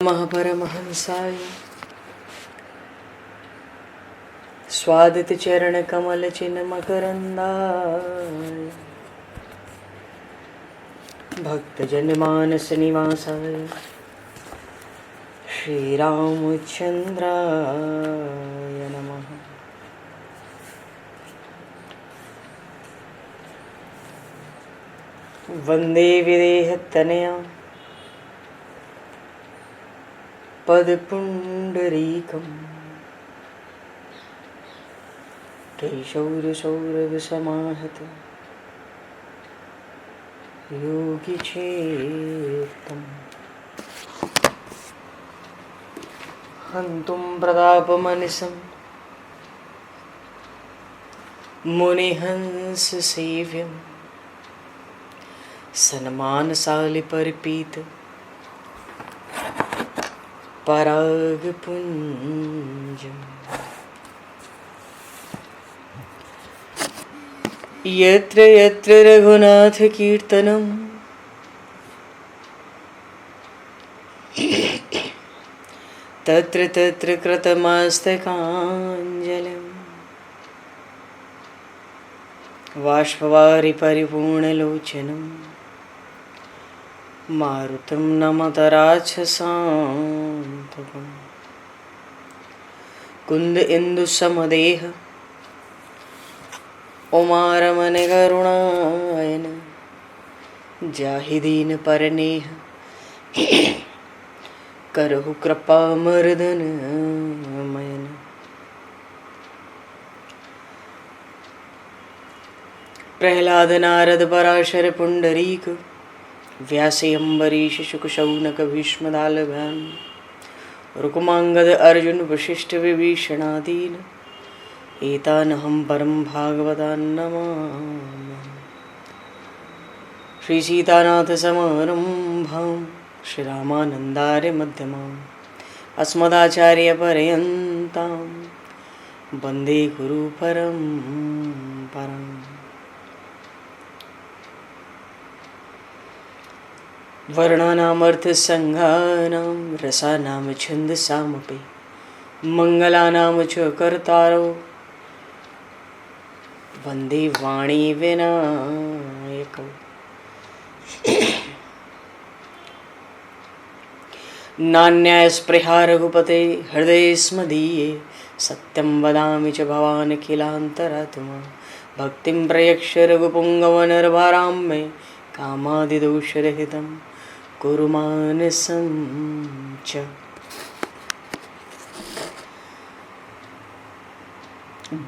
परमहंसाय स्वादित चरण कमल चिन्ह मकरंदाय भक्तजन मानस निवासाय श्री रामचंद्राय नमः। वंदे विदेहतनया पदपुंडरीकं केशौरसौरभसमाहत योगिचेत्तम् हन्तुं प्रतापमनिशं मुनिहंससेव्यं सन्मानशालिपरिपीत परागपुञ्जम् यत्र यत्र रघुनाथकीर्तनं तत्र तत्र कृतमस्तकाञ्जलिं बाष्पवारि परिपूर्णलोचनं मारुतं नमत राक्षसान्तकं कुन्द इंदुसमदेह उमारमण करुणायन जाहि दीन परनेह करहु कृपा मर्दन मयन। प्रहलाद नारद पराशर पुंडरीक व्यासे अम्बरीश शुक शौनक भीष्म दालभ्याम रुक्मांगद अर्जुन वशिष्ठ विभीषणादीन एतानहं परम भागवतान् नमामि। श्री सीतानाथ समारंभां श्री रामानन्दार्य मध्यमाम् अस्मदाचार्य पर्यन्तां वन्दे गुरु परम्पराम्। वर्णानामर्थ संज्ञानां रसानां छन्दसामपि मंगलानां च कर्तारो वन्दे वाणी विनायकौ। नान्यास्पृहा रघुपते हृदये स्मदीये सत्यं वदामि च भवान् अखिलान्तरात्मा भक्तिं प्रयक्ष रघुपुङ्गवनर्वरां मे कामादिदोषरहितं कुरु मानसं च।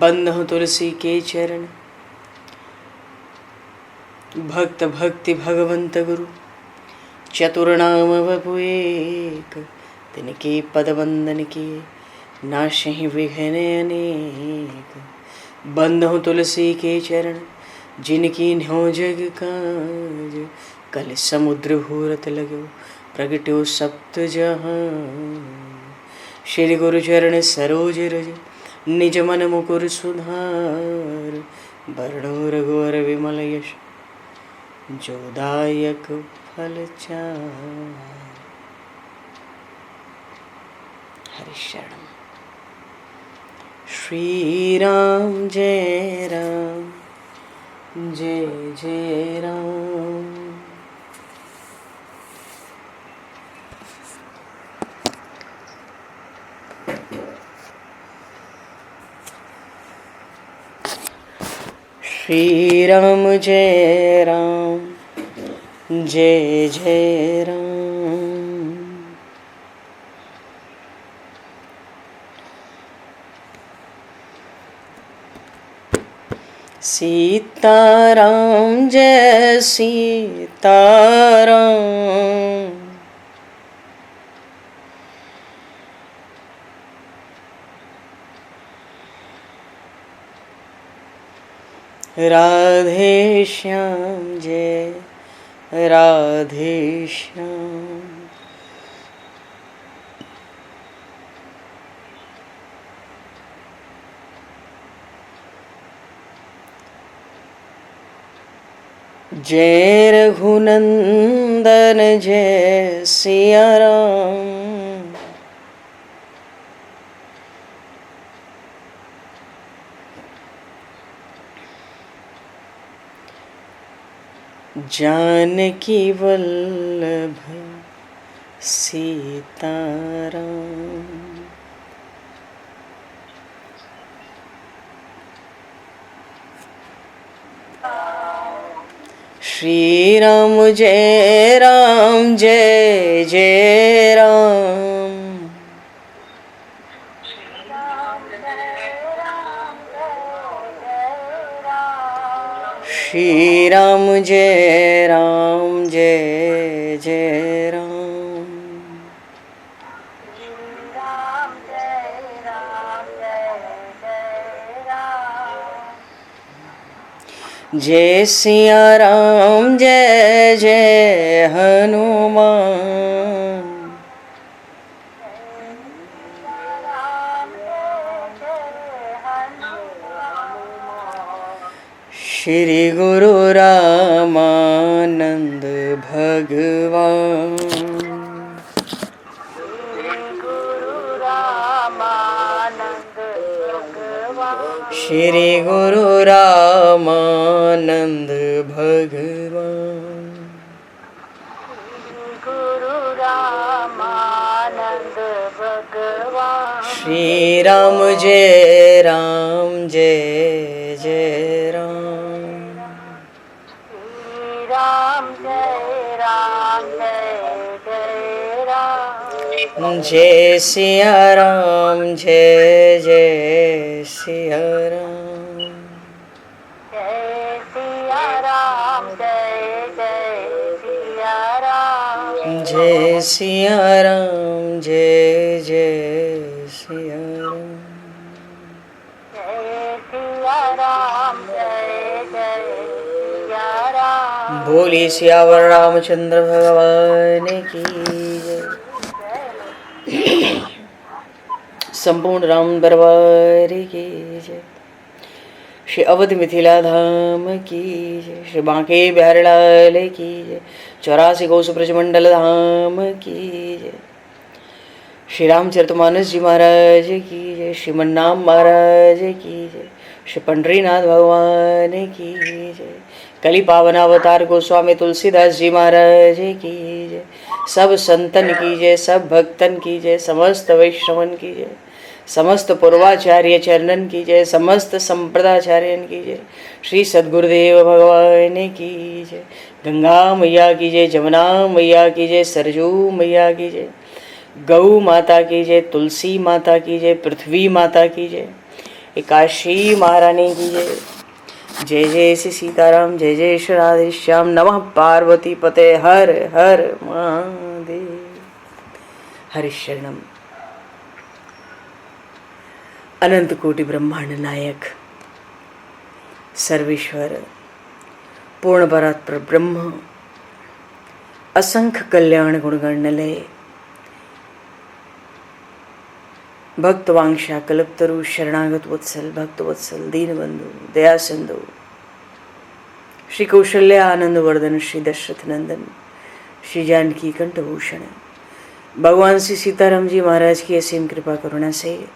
बंधु तुलसी के चरण भक्त भक्ति भगवंत गुरु चतुर्नाम वपु एक तिनके पद वंदन के नाशहि विघ्न अनेक। बंधु तुलसी के चरण जिनकी न्यो जग काज कल समुद्र घोरत लगो प्रगट्यो सप्त जहां। श्री गुरु चरण सरोज रज निज मन मुकुर सुधार वर्णो रघुवर विमल यश जोदायक फल चार। हरि शरण। श्री राम जय राम जय जय राम। श्री राम जय राम जय जय राम। सीताराम जय सीताराम राधे श्याम जय राधे श्याम। जय रघुनंदन जय सिया राम जानकी वल्लभ सीताराम। श्री राम जय राम जय जय राम। श्री राम जय राम जय जय राम। जय सिया राम जय जय हनुमान। श्री गुरु रामानंद भगवान। श्री गुरु रामानंद भगवान। श्री राम जय राम जय जय राम। जय सिया राम जय जय सिया राम। जय सिया राम जय जय सिया राम। बोली सियावर रामचंद्र भगवान की जय। संपूर्ण राम दरबार की जय। श्री अवध मिथिला धाम की जय। श्री बांके बिहारी लाल की जय। 84 कोस ब्रजमंडल धाम की जय। श्री रामचरितमानस जी महाराज की जय। श्रीमन्नाम महाराज की जय। श्री पंडरीनाथ भगवान की जय। कली पावन अवतार गोस्वामी तुलसीदास जी महाराज की जय। सब संतन की जय, सब भक्तन की जय, समस्त वैष्णवन की जय, समस्त पूर्वाचार्य चरणन की जय, समस्त संप्रदाचार्यन की जय। श्री सद्गुरुदेव भगवान की जय। गंगा मैया की जय, जमुना मैया की जय, सरजू मैया की जय, गौ माता की जय, तुलसी माता की जय, पृथ्वी माता की जय, काशी महारानी की जय। जय जय श्री सीताराम, जय जय श्री राधे श्याम। नमः पार्वती पते हर हर महादेव। हरि शरणम। अनंत कोटि ब्रह्मांड नायक सर्वेश्वर पूर्ण परात्पर ब्रह्म असंख्य कल्याण गुणगणलय भक्तवांशा कल्पतरु शरणागत वत्सल भक्तवत्सल दीनबंधु दया सिंधु श्री कौशल्य आनंद वर्धन श्री दशरथ नंदन श्री जानकी कंठभूषण भगवान श्री सीताराम जी महाराज की असीम कृपा करुणा से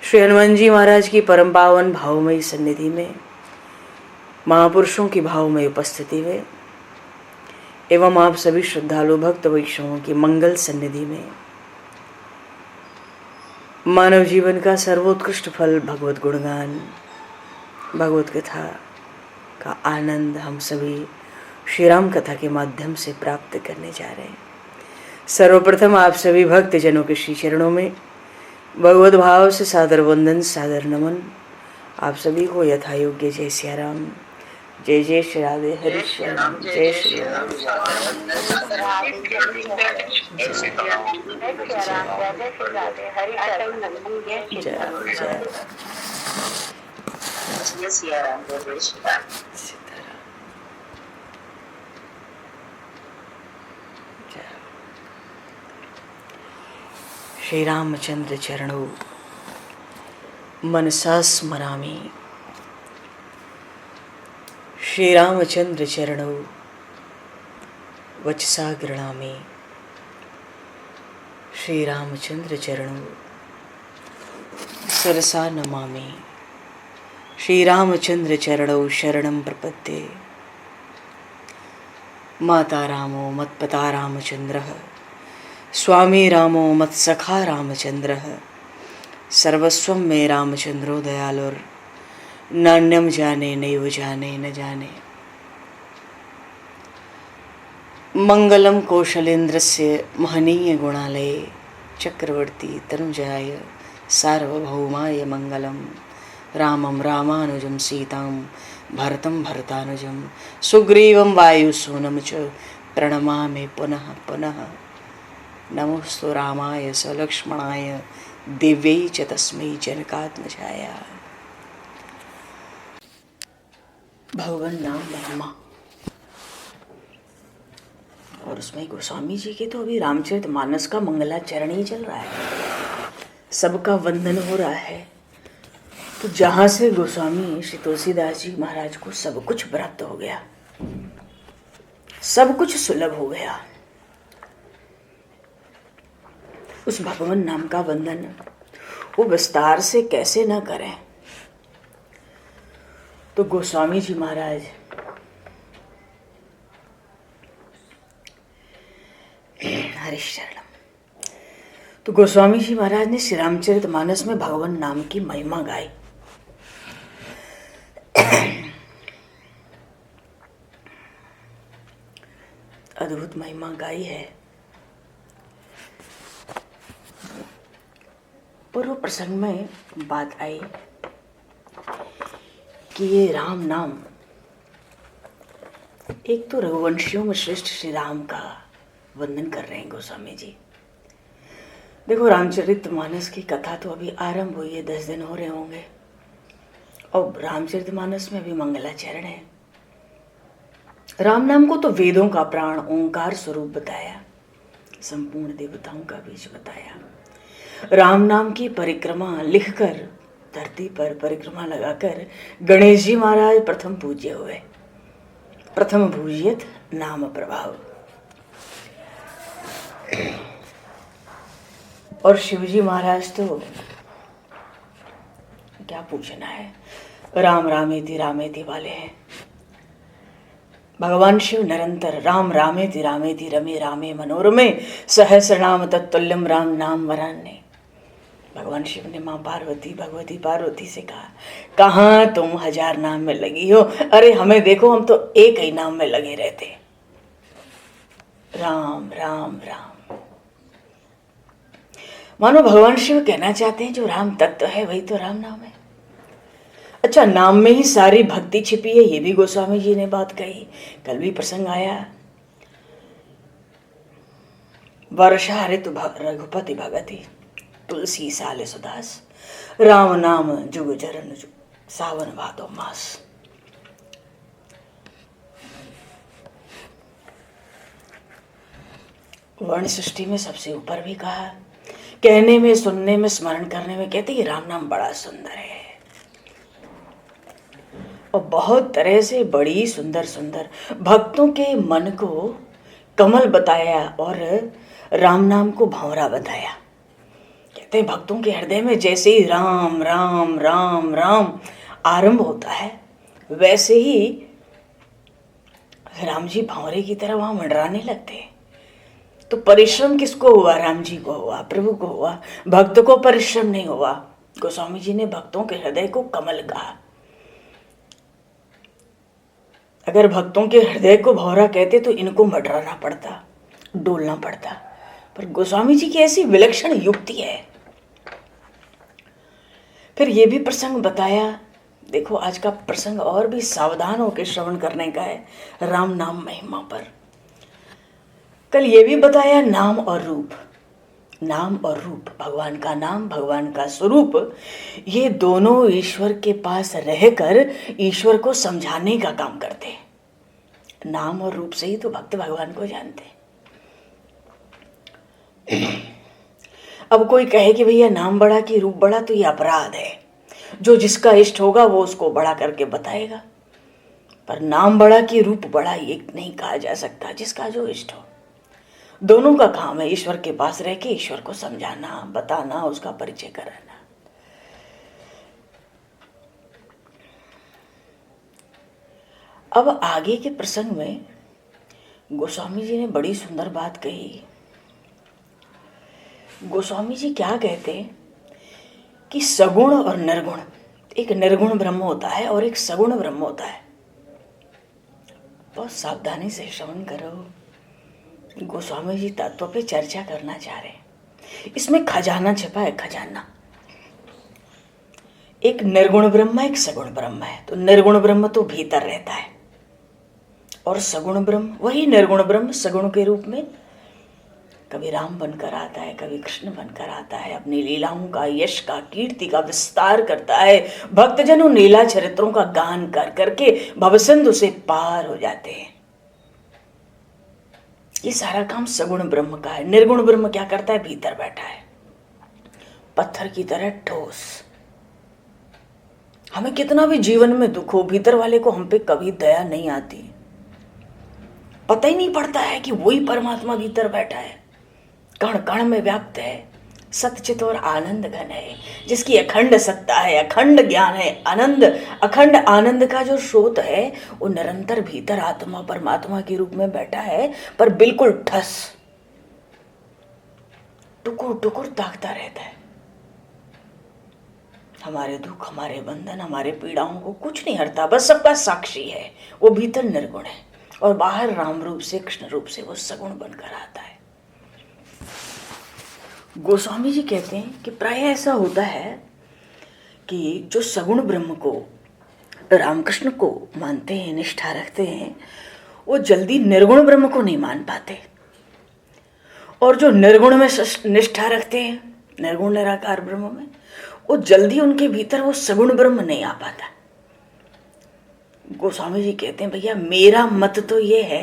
श्री हनुमान जी महाराज की परम पावन भावमयी सन्निधि में महापुरुषों की भावमयी उपस्थिति में एवं आप सभी श्रद्धालु भक्त वैष्णवों की मंगल सन्निधि में मानव जीवन का सर्वोत्कृष्ट फल भगवत गुणगान भगवत कथा का आनंद हम सभी श्री राम कथा के माध्यम से प्राप्त करने जा रहे हैं। सर्वप्रथम आप सभी भक्त जनों के श्री चरणों में भगवत भाव से सादर वंदन सादर नमन। आप सभी को यथा योग्य जय सिया राम, जय जय श्री राधे हरि श्याम, जय श्री राम। श्री रामचंद्र चरणों मनसा स्मरामि। श्री रामचंद्र चरणों वचसा गृणामि। श्री रामचंद्र चरणों सरसा नमामि। श्री रामचंद्र चरणों शरणं प्रपद्ये। माता रामो मत्पता रामचंद्रः स्वामी रामो मत्सखा रामचंद्रः सर्वस्वं मे रामचंद्रो दयालुर नान्यम जाने नैव जाने न जाने। मंगलम कौशलेन्द्रस्य महनीय गुणालये चक्रवर्ती तनुजाय सार्वभौमाय मंगलम। रामं रामानुजं सीतां भरतं भरतानुजं सुग्रीवं वायुसूनं च प्रणमामि पुनः पुनः। नमोस्तु रामाय सलक्ष्मणाय दिव्यै च तस्मै जनकात्मजाय। भगवान नाम महिमा। और उसमें गोस्वामी जी के तो अभी रामचरितमानस का मंगलाचरण ही चल रहा है, सबका वंदन हो रहा है। तो जहाँ से गोस्वामी श्री तुलसीदास जी महाराज को सब कुछ प्राप्त हो गया, सब कुछ सुलभ हो गया, उस भगवान नाम का वंदन वो विस्तार से कैसे न करें। तो गोस्वामी जी महाराज हरिशरणम। तो गोस्वामी जी महाराज ने श्री रामचरितमानस में भगवान नाम की महिमा गाई। अद्भुत महिमा गाई है। पूर्व प्रसंग में बात आई कि ये राम नाम एक तो रघुवंशियों में श्रेष्ठ श्री राम का वंदन कर रहे हैं गोस्वामी जी। देखो रामचरितमानस की कथा तो अभी आरंभ हुई है, 10 दिन हो रहे होंगे, और रामचरितमानस में भी मंगलाचरण है। राम नाम को तो वेदों का प्राण ओंकार स्वरूप बताया, संपूर्ण देवताओं का बीज बताया। राम नाम की परिक्रमा लिखकर धरती पर परिक्रमा लगाकर गणेश जी महाराज प्रथम पूज्य हुए। प्रथम पूज्यत नाम प्रभाव। और शिवजी महाराज तो क्या पूछना है, राम रामेति वाले हैं। भगवान शिव निरंतर राम रामेति रमे रामे मनोरमे सहस्रनाम तत्तुल्यम राम नाम वरान्ने। भगवान शिव ने माँ पार्वती भगवती पार्वती से कहा, कहाँ तुम 1000 नाम में लगी हो, अरे हमें देखो, हम तो एक ही नाम में लगे रहते, राम राम राम। मानो भगवान शिव कहना चाहते हैं जो राम तत्व है वही तो राम नाम है। अच्छा, नाम में ही सारी भक्ति छिपी है, ये भी गोस्वामी जी ने बात कही, कल भी प्रसंग आया। वर्षा ऋतु रघुपति भगति तुलसी साले सुदास राम नाम जुग जरन जुग सावन भादो मास। वर्ण सृष्टि में सबसे ऊपर भी कहा, कहने में सुनने में स्मरण करने में कहते हैं राम नाम बड़ा सुंदर है, और बहुत तरह से बड़ी सुंदर सुंदर भक्तों के मन को कमल बताया और राम नाम को भंवरा बताया। कहते हैं भक्तों के हृदय में जैसे ही राम राम राम राम आरंभ होता है, वैसे ही राम जी भंवरे की तरह वहां मंडराने लगते हैं। तो परिश्रम किसको हुआ? राम जी को हुआ, प्रभु को हुआ, भक्त को परिश्रम नहीं हुआ। गोस्वामी जी ने भक्तों के हृदय को कमल कहा। अगर भक्तों के हृदय को भौरा कहते तो इनको मडराना पड़ता, डोलना पड़ता, पर गोस्वामी जी की ऐसी विलक्षण युक्ति है। फिर ये भी प्रसंग बताया, देखो आज का प्रसंग और भी सावधान होकर श्रवण करने का है, राम नाम महिमा पर। कल ये भी बताया नाम और रूप, नाम और रूप, भगवान का नाम भगवान का स्वरूप, ये दोनों ईश्वर के पास रहकर ईश्वर को समझाने का काम करते हैं। नाम और रूप से ही तो भक्त भगवान को जानते हैं। अब कोई कहे कि भैया नाम बड़ा कि रूप बड़ा, तो ये अपराध है। जो जिसका इष्ट होगा वो उसको बड़ा करके बताएगा, पर नाम बड़ा कि रूप बड़ा ये नहीं कहा जा सकता, जिसका जो इष्ट हो। दोनों का काम है ईश्वर के पास रह के ईश्वर को समझाना, बताना, उसका परिचय कराना। अब आगे के प्रसंग में गोस्वामी जी ने बड़ी सुंदर बात कही। गोस्वामी जी क्या कहते कि सगुण और निर्गुण, एक निर्गुण ब्रह्म होता है और एक सगुण ब्रह्म होता है। बहुत सावधानी से श्रवण करो। गोस्वामी जी तत्व पे चर्चा करना चाह रहे हैं। इसमें खजाना छिपा है, खजाना। एक निर्गुण ब्रह्म, एक सगुण ब्रह्म है। तो निर्गुण ब्रह्म तो भीतर रहता है और सगुण ब्रह्म, वही निर्गुण ब्रह्म सगुण के रूप में कभी राम बनकर आता है, कभी कृष्ण बनकर आता है। अपनी लीलाओं का, यश का, कीर्ति का विस्तार करता है। भक्तजनों लीला चरित्रों का गान कर करके भवसिंधु से पार हो जाते हैं। ये सारा काम सगुण ब्रह्म का है। निर्गुण ब्रह्म क्या करता है? भीतर बैठा है, पत्थर की तरह ठोस। हमें कितना भी जीवन में दुख हो, भीतर वाले को हम पे कभी दया नहीं आती। पता ही नहीं पड़ता है कि वही परमात्मा भीतर बैठा है, कण कण में व्याप्त है, सतचित और आनंद घन है, जिसकी अखंड सत्ता है, अखंड ज्ञान है, आनंद, अखंड आनंद का जो स्रोत है वो निरंतर भीतर आत्मा परमात्मा के रूप में बैठा है, पर बिल्कुल ठस, टुकुर टुकुर ताकता रहता है। हमारे दुख, हमारे बंधन, हमारे पीड़ाओं को कुछ नहीं हरता, बस सबका साक्षी है। वो भीतर निर्गुण है और बाहर राम रूप से, कृष्ण रूप से वो सगुण बनकर आता है। गोस्वामी जी कहते हैं कि प्राय ऐसा होता है कि जो सगुण ब्रह्म को, रामकृष्ण को मानते हैं, निष्ठा रखते हैं, वो जल्दी निर्गुण ब्रह्म को नहीं मान पाते। और जो निर्गुण में निष्ठा रखते हैं, निर्गुण निराकार ब्रह्म में, वो जल्दी उनके भीतर वो सगुण ब्रह्म नहीं आ पाता। गोस्वामी जी कहते हैं भैया मेरा मत तो ये है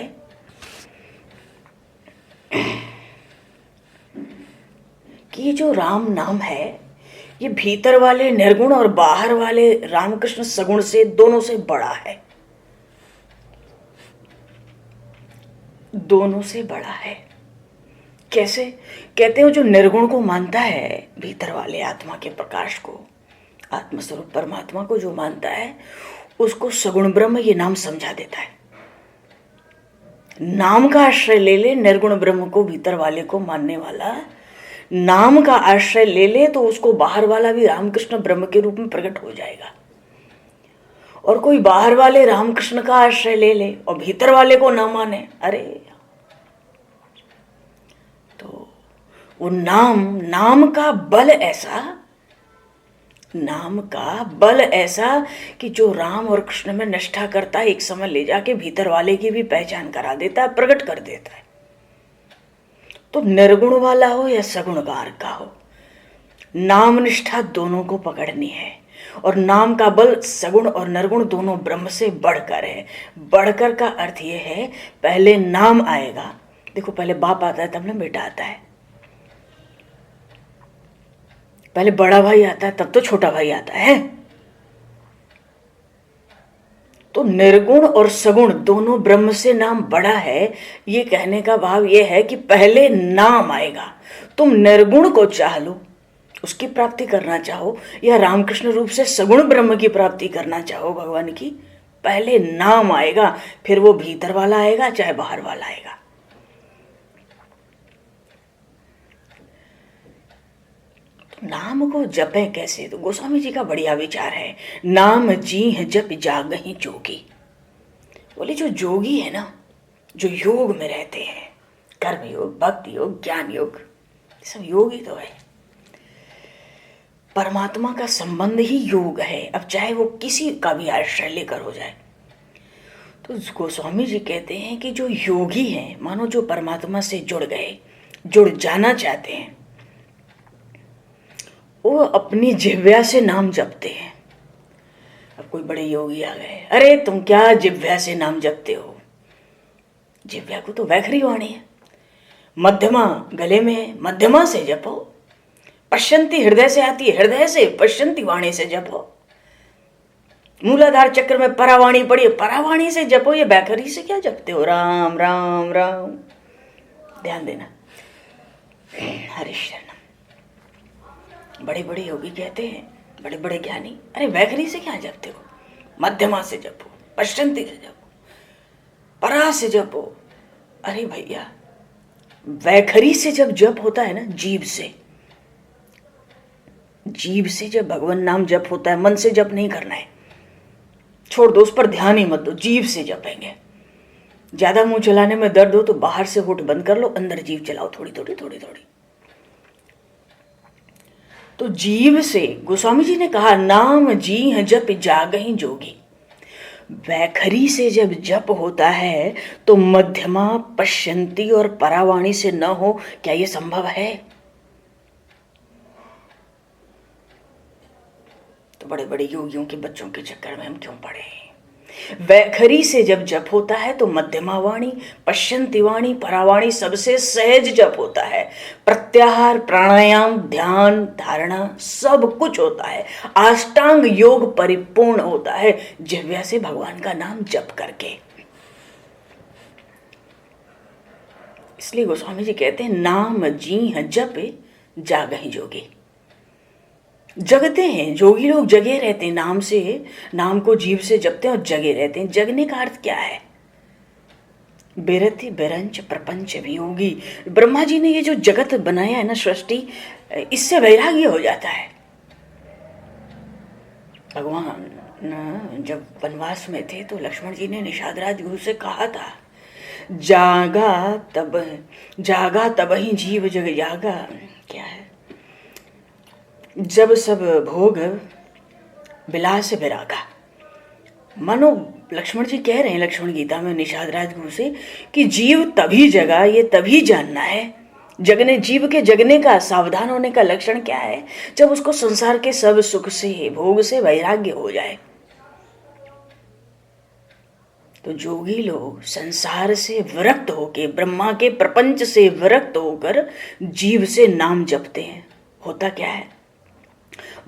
कि ये जो राम नाम है ये भीतर वाले निर्गुण और बाहर वाले रामकृष्ण सगुण से, दोनों से बड़ा है, दोनों से बड़ा है। कैसे? कहते हो जो निर्गुण को मानता है, भीतर वाले आत्मा के प्रकाश को, आत्मस्वरूप परमात्मा को जो मानता है, उसको सगुण ब्रह्म ये नाम समझा देता है। नाम का आश्रय ले ले निर्गुण ब्रह्म को, भीतर वाले को मानने वाला नाम का आश्रय ले ले तो उसको बाहर वाला भी रामकृष्ण ब्रह्म के रूप में प्रकट हो जाएगा। और कोई बाहर वाले रामकृष्ण का आश्रय ले ले और भीतर वाले को ना माने, अरे तो वो नाम का बल ऐसा, नाम का बल ऐसा कि जो राम और कृष्ण में निष्ठा करता है, एक समय ले जाके भीतर वाले की भी पहचान करा देता है, प्रकट कर देता है। तो निर्गुण वाला हो या सगुणकार का हो, नाम निष्ठा दोनों को पकड़नी है। और नाम का बल सगुण और निर्गुण दोनों ब्रह्म से बढ़कर है। बढ़कर का अर्थ ये है पहले नाम आएगा। देखो पहले बाप आता है तब ना बेटा आता है, पहले बड़ा भाई आता है तब तो छोटा भाई आता है। तो निर्गुण और सगुण दोनों ब्रह्म से नाम बड़ा है। ये कहने का भाव ये है कि पहले नाम आएगा। तुम निर्गुण को चाह लो, उसकी प्राप्ति करना चाहो, या रामकृष्ण रूप से सगुण ब्रह्म की प्राप्ति करना चाहो भगवान की, पहले नाम आएगा, फिर वो भीतर वाला आएगा चाहे बाहर वाला आएगा। नाम को जपें कैसे? तो गोस्वामी जी का बढ़िया विचार है, नाम जी जप जागहि जोगी। बोले जो जोगी है ना, जो योग में रहते हैं, कर्म योग, भक्ति योग, ज्ञान योग, सब योग ही तो है। परमात्मा का संबंध ही योग है, अब चाहे वो किसी का भी आश्रय लेकर हो जाए। तो गोस्वामी जी कहते हैं कि जो योगी हैं, मानो जो परमात्मा से जुड़ गए, जुड़ जाना चाहते हैं, वो अपनी जिह्वा से नाम जपते हैं। अब कोई बड़े योगी आ गए, अरे तुम क्या जिह्वा से नाम जपते हो? जिह्वा को तो वैखरी वाणी है, मध्यमा गले में, मध्यमा से जपो। पश्यंती हृदय से आती है, हृदय से पश्यंती वाणी से जपो। मूलाधार चक्र में परावाणी पड़ी, परावाणी से जपो। ये वैखरी से क्या जपते हो? राम राम राम। ध्यान देना। हरिशरण बड़े बड़े योगी कहते हैं, बड़े बड़े ज्ञानी, अरे वैखरी से क्या जपते हो? मध्यमा से जपो, पश्चंती से जपो, परा से जपो, अरे भैया, वैखरी से जब जप होता है ना, जीभ से जब भगवान नाम जप होता है, मन से जप नहीं करना है, छोड़ दो, उस पर ध्यान ही मत दो, जीभ से जपेंगे। ज्यादा मुंह चलाने में दर्द हो तो बाहर से होठ बंद कर लो, अंदर जीभ चलाओ, थोड़ी थोड़ी थोड़ी थोड़ी। तो जीभ से गोस्वामी जी ने कहा, नाम जी है जप जागहि जोगी। वैखरी से जब जप होता है तो मध्यमा, पश्यंती और परावाणी से न हो, क्या यह संभव है? तो बड़े बड़े योगियों के बच्चों के चक्कर में हम क्यों पड़े? वैखरी से जब जप होता है तो मध्यमा वाणी, पश्यंती वाणी, परावाणी सबसे सहज जप होता है। प्रत्याहार, प्राणायाम, ध्यान, धारणा सब कुछ होता है। अष्टांग योग परिपूर्ण होता है जिह्वा से भगवान का नाम जप करके। इसलिए गोस्वामी जी कहते हैं, नाम जी जप जागहि जोगी। जगते हैं जोगी लोग, जगे रहते हैं नाम से, नाम को जीभ से जपते हैं और जगे रहते हैं। जगने का अर्थ क्या है? बिरति बिरंच प्रपंच वियोगी। ब्रह्मा जी ने ये जो जगत बनाया है ना, सृष्टि, इससे वैराग्य हो जाता है। भगवान जब वनवास में थे तो लक्ष्मण जी ने निषाद राज गुरु से कहा था, जागा तब ही जीव जग जागा। क्या है? जब सब भोग विलास विरागा। मानो लक्ष्मण जी कह रहे हैं लक्ष्मण गीता में निषाद राजगुरु से कि जीव तभी जगा, ये तभी जानना है। जगने, जीव के जगने का, सावधान होने का लक्षण क्या है? जब उसको संसार के सब सुख से, भोग से वैराग्य हो जाए। तो जोगी लोग संसार से विरक्त होके, ब्रह्मा के प्रपंच से विरक्त होकर जीव से नाम जपते हैं। होता क्या है?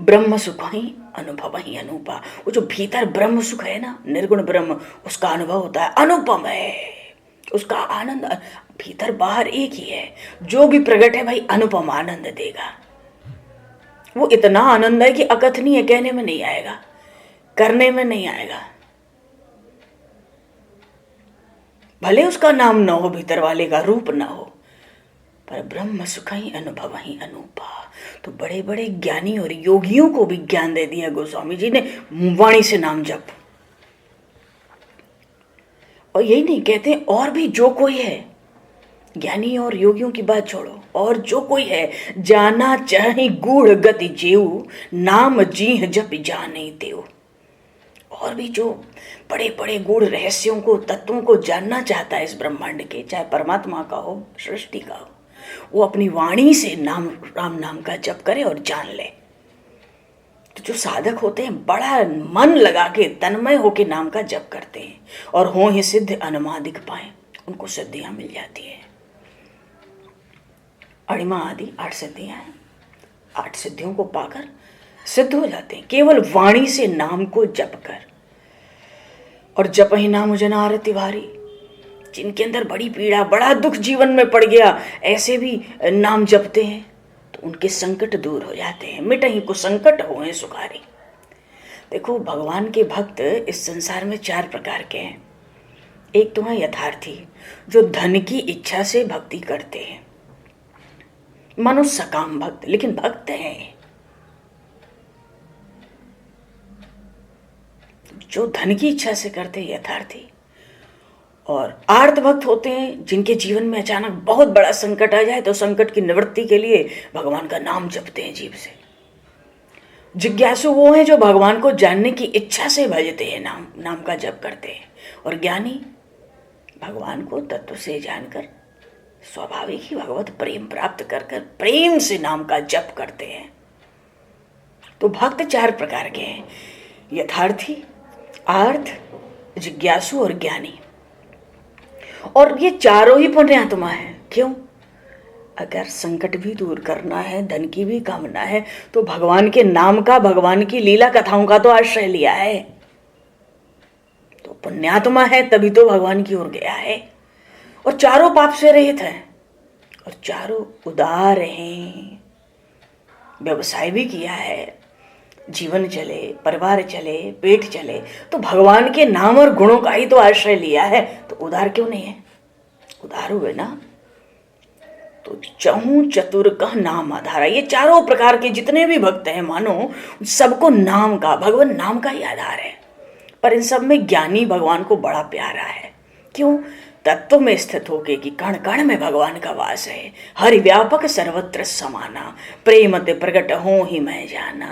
ब्रह्म सुख ही अनुभव ही अनूपा। वो जो भीतर ब्रह्म सुख है ना, निर्गुण ब्रह्म, उसका अनुभव होता है, अनुपम है। उसका आनंद भीतर बाहर एक ही है। जो भी प्रकट है भाई, अनुपम आनंद देगा। वो इतना आनंद है कि अकथनीय, कहने में नहीं आएगा, करने में नहीं आएगा। भले उसका नाम न हो, भीतर वाले का रूप न हो, पर ब्रह्म सुख ही अनुभव ही अनूपा। तो बड़े बड़े ज्ञानी और योगियों को भी ज्ञान दे दिया गोस्वामी जी ने, वाणी से नाम जप। और यही नहीं कहते, और भी जो कोई है, ज्ञानी और योगियों की बात छोड़ो, और जो कोई है, जाना चाहे गूढ़ गति जेऊ, नाम जी जप जाने देव। और भी जो बड़े बड़े गूढ़ रहस्यों को, तत्वों को जानना चाहता है इस ब्रह्मांड के, चाहे परमात्मा का हो, सृष्टि का हो, वो अपनी वाणी से राम नाम का जप करे और जान ले। तो जो साधक होते हैं, बड़ा मन लगा के, तन्मय होके नाम का जप करते हैं, और हो ही सिद्ध अनुमादिक पाए, उनको सिद्धियां मिल जाती है। अणिमा आदि 8 सिद्धियां हैं। 8 सिद्धियों को पाकर सिद्ध हो जाते हैं केवल वाणी से नाम को जप कर। और जप ही नाम जनारति भारी। जिनके अंदर बड़ी पीड़ा, बड़ा दुख जीवन में पड़ गया, ऐसे भी नाम जपते हैं तो उनके संकट दूर हो जाते हैं। मिट ही को संकट होए सुखारी। देखो, भगवान के भक्त इस संसार में 4 प्रकार के हैं। एक तो है यथार्थी, जो धन की इच्छा से भक्ति करते हैं, मानो सकाम भक्त, लेकिन भक्त हैं। जो धन की इच्छा से करते हैं, यथार्थी। और आर्त भक्त होते हैं, जिनके जीवन में अचानक बहुत बड़ा संकट आ जाए तो संकट की निवृत्ति के लिए भगवान का नाम जपते हैं जीव से। जिज्ञासु वो हैं जो भगवान को जानने की इच्छा से भजते हैं, नाम का जप करते हैं। और ज्ञानी भगवान को तत्व से जानकर स्वाभाविक ही भगवत प्रेम प्राप्त कर प्रेम से नाम का जप करते हैं। तो भक्त 4 प्रकार के हैं, यथार्थी, आर्थ, जिज्ञासु और ज्ञानी। और ये चारों ही पुण्यात्मा है। क्यों? अगर संकट भी दूर करना है, धन की भी कामना है, तो भगवान के नाम का, भगवान की लीला कथाओं का तो आश्रय लिया है। तो पुण्यात्मा है, तभी तो भगवान की ओर गया है। और चारों पाप से रहित हैं, और चारों उदार हैं। व्यवसाय भी किया है, जीवन चले, परिवार चले, पेट चले, तो भगवान के नाम और गुणों का ही तो आश्रय लिया है। तो उदार क्यों नहीं है? उधार हुए ना। तो चहु चतुर कह नाम आधारा, ये चारों प्रकार के जितने भी भक्त हैं मानो सबको नाम का, भगवान नाम का ही आधार है। पर इन सब में ज्ञानी भगवान को बड़ा प्यारा है। क्यों? तत्व में स्थित होके कि कण कण में भगवान का वास है। हरि व्यापक सर्वत्र समाना, प्रेम ते प्रगट हो ही मैं जाना।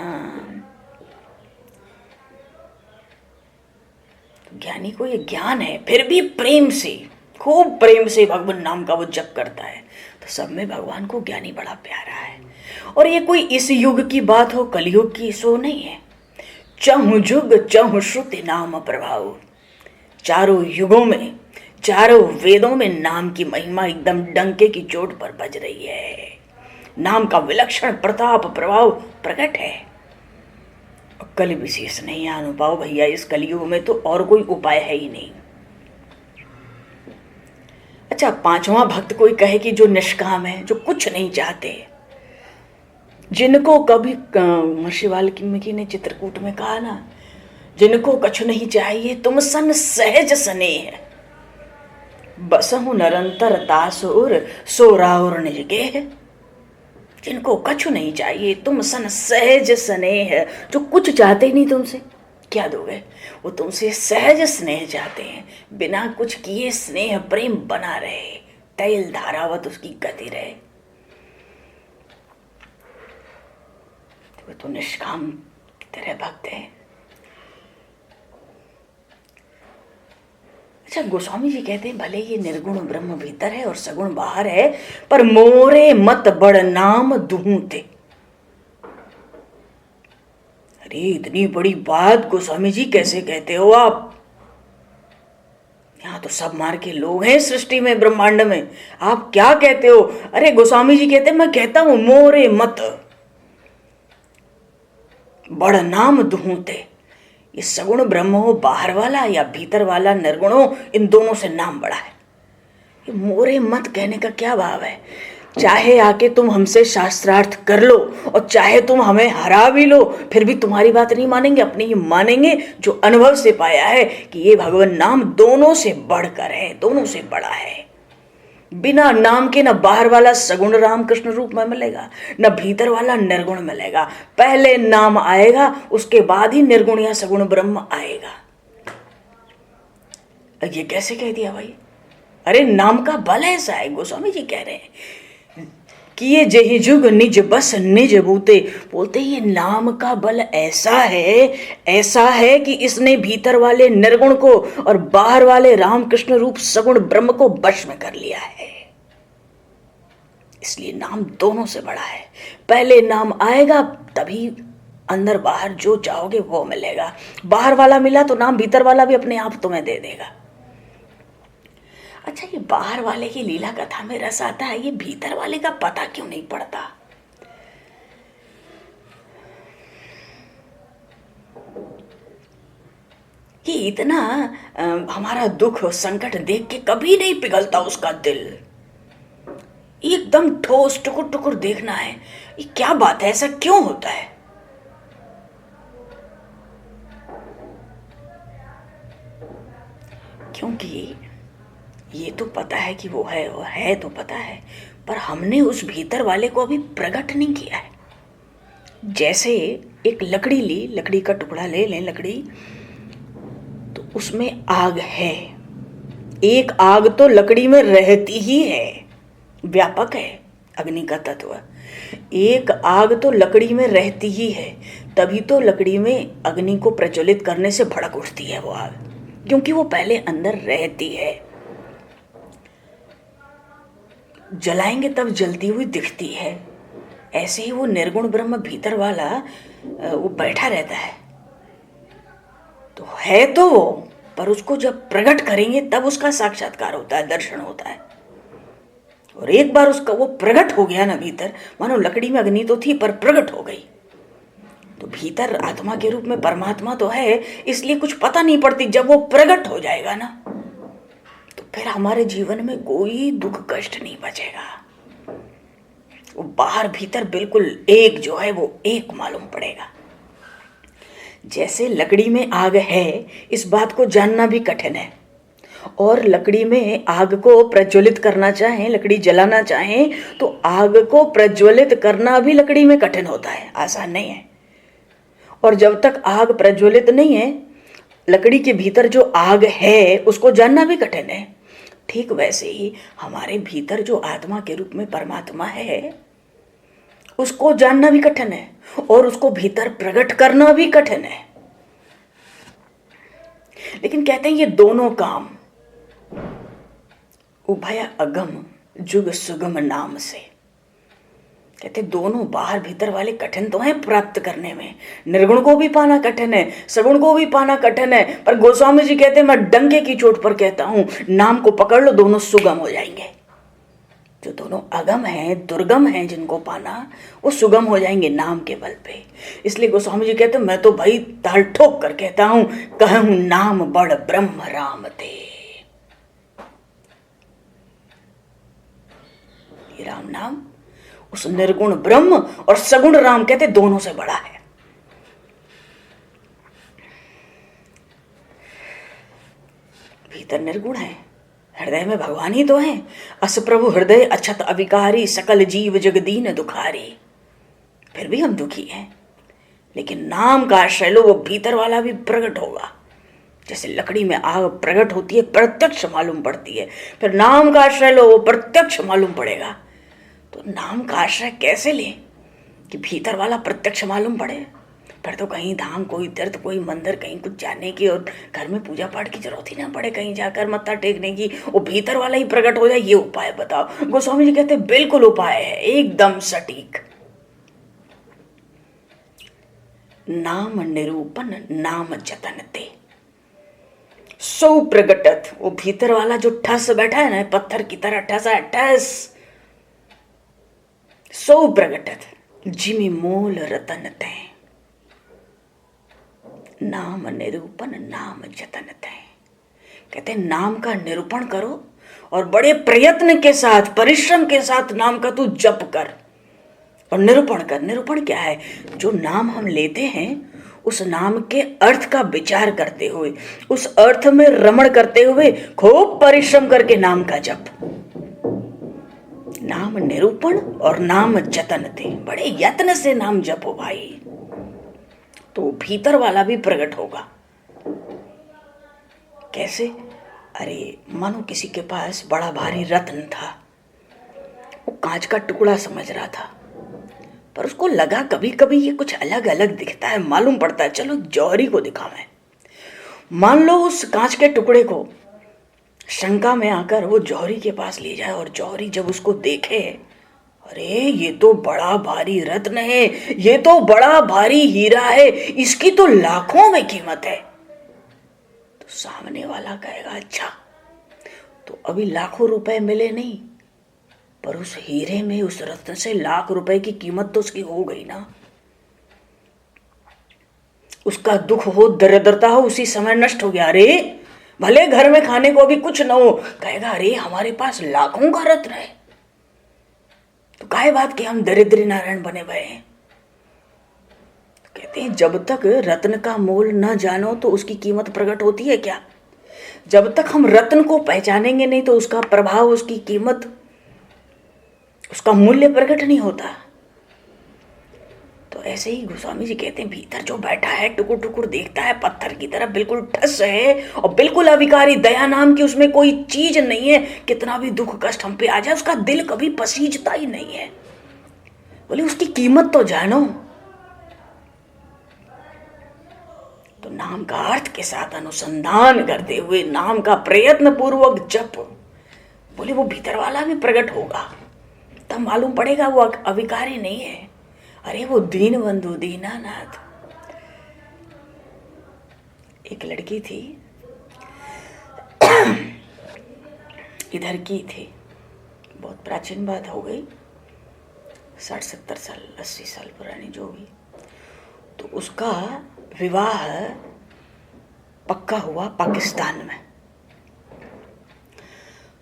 ज्ञानी को ये ज्ञान है, फिर भी प्रेम से, खूब प्रेम से भगवान नाम का वो जप करता है। तो सब में भगवान को ज्ञानी बड़ा प्यारा है। और ये कोई इस युग की बात हो, कलयुग की, सो नहीं है। चहु जुग चहु श्रुति नाम प्रभाव, चारों युगों में, चारों वेदों में नाम की महिमा एकदम डंके की चोट पर बज रही है। नाम का विलक्षण प्रताप प्रभाव प्रकट है। कल विशेष नहीं है अनुपाव भैया, इस कलयुग में तो और कोई उपाय है ही नहीं। अच्छा, पांचवा भक्त कोई कहे कि जो निष्काम है, जो कुछ नहीं चाहते, जिनको कभी महर्षि वाल्मीकि ने चित्रकूट में कहा ना, जिनको कछु नहीं चाहिए तुम सन सहज स्नेह, बसहु निरंतर दासुर सोराउर निज गेह। जिनको कछु नहीं चाहिए तुम सन सहज स्नेह, जो कुछ चाहते ही नहीं तुमसे, क्या दोगे? वो तुमसे सहज स्नेह चाहते हैं, बिना कुछ किए स्नेह प्रेम बना रहे, तैल धारावत उसकी गति रहे। तो निष्काम तेरे भक्त है। अच्छा, गोस्वामी जी कहते हैं भले ये निर्गुण ब्रह्म भीतर है और सगुण बाहर है, पर मोरे मत बड़ नाम दूते। अरे इतनी बड़ी बात गोस्वामी जी कैसे कहते हो आप? यहाँ तो सब मार के लोग हैं सृष्टि में, ब्रह्मांड में, आप क्या कहते हो? अरे गोस्वामी जी कहते हैं, मैं कहता हूं मोरे मत बड़ नाम दूते। ये सगुण ब्रह्म हो बाहर वाला या भीतर वाला निर्गुण हो, इन दोनों से नाम बड़ा है। ये मोरे मत कहने का क्या भाव है? चाहे आके तुम हमसे शास्त्रार्थ कर लो और चाहे तुम हमें हरा भी लो, फिर भी तुम्हारी बात नहीं मानेंगे, अपनी ही मानेंगे, जो अनुभव से पाया है कि ये भगवान नाम दोनों से बढ़कर है, दोनों से बड़ा है। बिना नाम के न बाहर वाला सगुण राम कृष्ण रूप में मिलेगा, न भीतर वाला निर्गुण मिलेगा। पहले नाम आएगा, उसके बाद ही निर्गुण या सगुण ब्रह्म आएगा। ये कैसे कह दिया भाई? अरे नाम का बल ऐसा है, गोस्वामी जी कह रहे हैं कि ये जही जुग निज बस निज बूते। बोलते ये नाम का बल ऐसा है कि इसने भीतर वाले निर्गुण को और बाहर वाले राम कृष्ण रूप सगुण ब्रह्म को वश में कर लिया है। इसलिए नाम दोनों से बड़ा है। पहले नाम आएगा तभी अंदर बाहर जो चाहोगे वो मिलेगा। बाहर वाला मिला तो नाम भीतर वाला भी अपने आप तुम्हें दे देगा। अच्छा, ये बाहर वाले की लीला कथा में रस आता है, ये भीतर वाले का पता क्यों नहीं पड़ता? ये इतना हमारा दुख संकट देख के कभी नहीं पिघलता उसका दिल, एकदम ठोस टुकुर टुकुर देखना है। ये क्या बात है, ऐसा क्यों होता है? क्योंकि ये तो पता है कि वो है तो पता है, पर हमने उस भीतर वाले को अभी प्रकट नहीं किया है। जैसे एक लकड़ी ली, लकड़ी का टुकड़ा ले लें, लकड़ी, तो उसमें आग है, एक आग तो लकड़ी में रहती ही है, व्यापक है अग्नि का तत्व। एक आग तो लकड़ी में रहती ही है, तभी तो लकड़ी में अग्नि को प्रज्वलित करने से भड़क उठती है वो आग, क्योंकि वो पहले अंदर रहती है। जलाएंगे तब जलती हुई दिखती है। ऐसे ही वो निर्गुण ब्रह्म भीतर वाला वो बैठा रहता है, तो है तो वो, पर उसको जब प्रकट करेंगे तब उसका साक्षात्कार होता है, दर्शन होता है। और एक बार उसका वो प्रकट हो गया ना भीतर, मानो लकड़ी में अग्नि तो थी पर प्रकट हो गई, तो भीतर आत्मा के रूप में परमात्मा तो है, इसलिए कुछ पता नहीं पड़ती। जब वो प्रकट हो जाएगा ना, तो फिर हमारे जीवन में कोई दुख कष्ट नहीं बचेगा। वो बाहर भीतर बिल्कुल एक जो है वो एक मालूम पड़ेगा। जैसे लकड़ी में आग है, इस बात को जानना भी कठिन है, और लकड़ी में आग को प्रज्वलित करना चाहें, लकड़ी जलाना चाहें, तो आग को प्रज्वलित करना भी लकड़ी में कठिन होता है, आसान नहीं है। और जब तक आग प्रज्वलित नहीं है, लकड़ी के भीतर जो आग है उसको जानना भी कठिन है। ठीक वैसे ही हमारे भीतर जो आत्मा के रूप में परमात्मा है उसको जानना भी कठिन है और उसको भीतर प्रकट करना भी कठिन है। लेकिन कहते हैं ये दोनों काम उभय अगम जुग सुगम नाम से, कहते दोनों बाहर भीतर वाले कठिन तो हैं प्राप्त करने में। निर्गुण को भी पाना कठिन है, सगुण को भी पाना कठिन है, पर गोस्वामी जी कहते हैं मैं डंके की चोट पर कहता हूं नाम को पकड़ लो, दोनों सुगम हो जाएंगे। जो दोनों अगम हैं, दुर्गम हैं, जिनको पाना वो सुगम हो जाएंगे नाम के बल पे। इसलिए गोस्वामी जी कहते मैं तो भाई ताल ठोक कर कहता हूं, कहूं नाम बड़ ब्रह्म राम ते। ये राम नाम उस निर्गुण ब्रह्म और सगुण राम कहते दोनों से बड़ा है। भीतर निर्गुण है, हृदय में भगवान ही तो है। अस प्रभु हृदय अछत अविकारी, सकल जीव जगदीन दुखारी। फिर भी हम दुखी हैं, लेकिन नाम का आश्रय लो, वो भीतर वाला भी प्रकट होगा। जैसे लकड़ी में आग प्रकट होती है, प्रत्यक्ष मालूम पड़ती है, फिर नाम का आश्रय लो, वो प्रत्यक्ष मालूम पड़ेगा। तो नाम का आश्रय कैसे ले कि भीतर वाला प्रत्यक्ष मालूम पड़े? फिर तो कहीं धाम, कोई तीर्थ, कोई मंदिर, कहीं कुछ जाने की और घर में पूजा पाठ की जरूरत ही ना पड़े, कहीं जाकर मत्था टेकने की, वो भीतर वाला ही प्रकट हो जाए। ये उपाय बताओ। गोस्वामी जी कहते हैं बिल्कुल उपाय है, एकदम सटीक। नाम निरूपण नाम जतन ते सो प्रगटत। वो भीतर वाला जो ठस बैठा है ना, पत्थर की तरह ठसा ठस, सो प्रगटत जिमि मोल रतन तै। नाम निरूपण नाम जतन तै, कहते नाम का निरूपण करो और बड़े प्रयत्न के साथ, परिश्रम के साथ नाम का तू जप कर और निरूपण कर। निरूपण क्या है? जो नाम हम लेते हैं उस नाम के अर्थ का विचार करते हुए, उस अर्थ में रमण करते हुए, खूब परिश्रम करके नाम का जप। नाम निरूपण और नाम जतन थे, बड़े यत्न से नाम जपो भाई, तो भीतर वाला भी प्रकट होगा। कैसे? अरे मानो किसी के पास बड़ा भारी रत्न था, वो कांच का टुकड़ा समझ रहा था, पर उसको लगा कभी कभी ये कुछ अलग अलग दिखता है, मालूम पड़ता है, चलो जौहरी को दिखावें। मान लो उस कांच के टुकड़े को शंका में आकर वो जौहरी के पास ले जाए और जौहरी जब उसको देखे, अरे ये तो बड़ा भारी रत्न है, ये तो बड़ा भारी हीरा है, इसकी तो लाखों में कीमत है। तो सामने वाला कहेगा अच्छा, तो अभी लाखों रुपए मिले नहीं, पर उस हीरे में, उस रत्न से लाख रुपए की कीमत तो उसकी हो गई ना। उसका दुख हो, दरिद्रता हो, उसी समय नष्ट हो गया। अरे भले घर में खाने को भी कुछ न हो, कहेगा अरे हमारे पास लाखों का रत्न है, तो काहे बात कि हम दरिद्री नारायण बने भये हैं। कहते हैं जब तक रत्न का मोल न जानो तो उसकी कीमत प्रकट होती है क्या? जब तक हम रत्न को पहचानेंगे नहीं तो उसका प्रभाव, उसकी कीमत, उसका मूल्य प्रकट नहीं होता। तो ऐसे ही गोस्वामी जी कहते हैं भीतर जो बैठा है, टुकुर टुकुर देखता है, पत्थर की तरह बिल्कुल ठस है और बिल्कुल अविकारी, दया नाम की उसमें कोई चीज नहीं है। कितना भी दुख कष्ट हम पे आ जाए, उसका दिल कभी पसीजता ही नहीं है। बोले उसकी कीमत तो जानो। तो नाम का अर्थ के साथ अनुसंधान करते हुए, नाम का प्रयत्न पूर्वक जप, बोले वो भीतर वाला भी प्रकट होगा, तब मालूम पड़ेगा वो अविकारी नहीं है। अरे वो दीन बंधु दीनानाथ। एक लड़की थी, इधर की थी, बहुत प्राचीन बात हो गई, 60-70 साल 80 साल पुरानी जो भी। तो उसका विवाह पक्का हुआ पाकिस्तान में।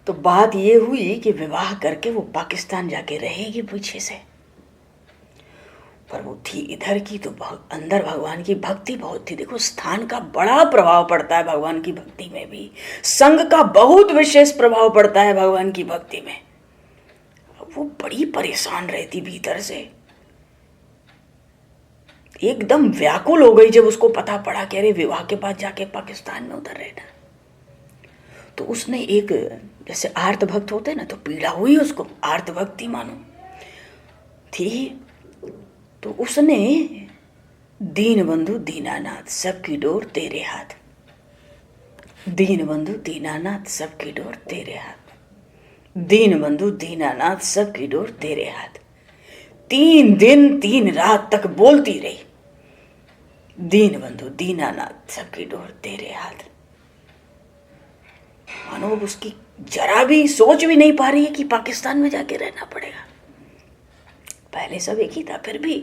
तो बात ये हुई कि विवाह करके वो पाकिस्तान जाके रहेगी पीछे से। पर वो थी इधर की, तो अंदर भगवान की भक्ति बहुत थी। देखो स्थान का बड़ा प्रभाव पड़ता है भगवान की भक्ति में भी, संग का बहुत विशेष प्रभाव पड़ता है भगवान की भक्ति में। वो बड़ी परेशान रहती भीतर से, एकदम व्याकुल हो गई जब उसको पता पड़ा कि अरे विवाह के बाद जाके पाकिस्तान में उतर रहना। तो उसने एक, जैसे आर्त भक्त होते ना, तो पीड़ा हुई उसको, आर्त भक्ति मानो थी। तो उसने दीन बंधु दीनानाथ सबकी डोर तेरे हाथ, दीन बंधु दीनानाथ सबकी डोर तेरे हाथ, दीन बंधु दीनानाथ सबकी डोर तेरे हाथ। 3 दिन 3 रात तक बोलती रही, दीन बंधु दीनानाथ सबकी डोर तेरे हाथ। मानो उसकी जरा भी सोच भी नहीं पा रही है कि पाकिस्तान में जाके रहना पड़ेगा। पहले सब एक ही था, फिर भी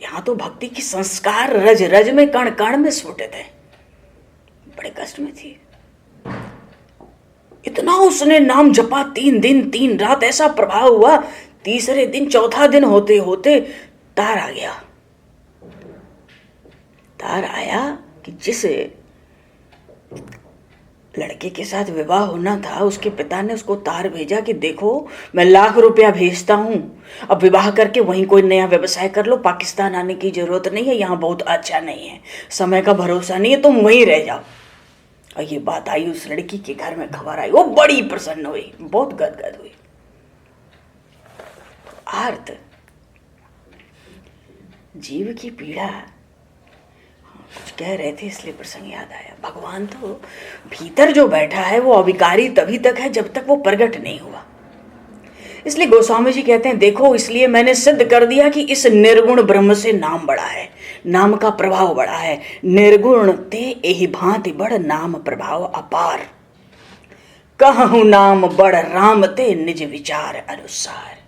यहाँ तो भक्ति की संस्कार रज रज में कण कण में स्फुटित है। बड़े कष्ट में थी। इतना उसने नाम जपा 3 दिन 3 रात, ऐसा प्रभाव हुआ, तीसरे दिन चौथा दिन होते होते तार आ गया। तार आया कि जिस लड़के के साथ विवाह होना था, उसके पिता ने उसको तार भेजा कि देखो मैं लाख रुपया भेजता हूं, अब विवाह करके वहीं कोई नया व्यवसाय कर लो, पाकिस्तान आने की जरूरत नहीं है, यहाँ बहुत अच्छा नहीं है, समय का भरोसा नहीं है, तुम वहीं रह जाओ। और ये बात आई उस लड़की के घर में, खबर आई, वो बड़ी प्रसन्न हुई, बहुत गदगद हुई। आर्त जीव की पीड़ा, कुछ कह रहे थे इसलिए प्रसंग याद आया। भगवान तो भीतर जो बैठा है वो अविकारी तभी तक है जब तक वो प्रकट नहीं हुआ। इसलिए गोस्वामी जी कहते हैं, देखो इसलिए मैंने सिद्ध कर दिया कि इस निर्गुण ब्रह्म से नाम बड़ा है, नाम का प्रभाव बड़ा है। निर्गुण ते एहि भांति बड़, नाम प्रभाव अपार, कहूँ नाम बड़ राम ते निज विचार अनुसार।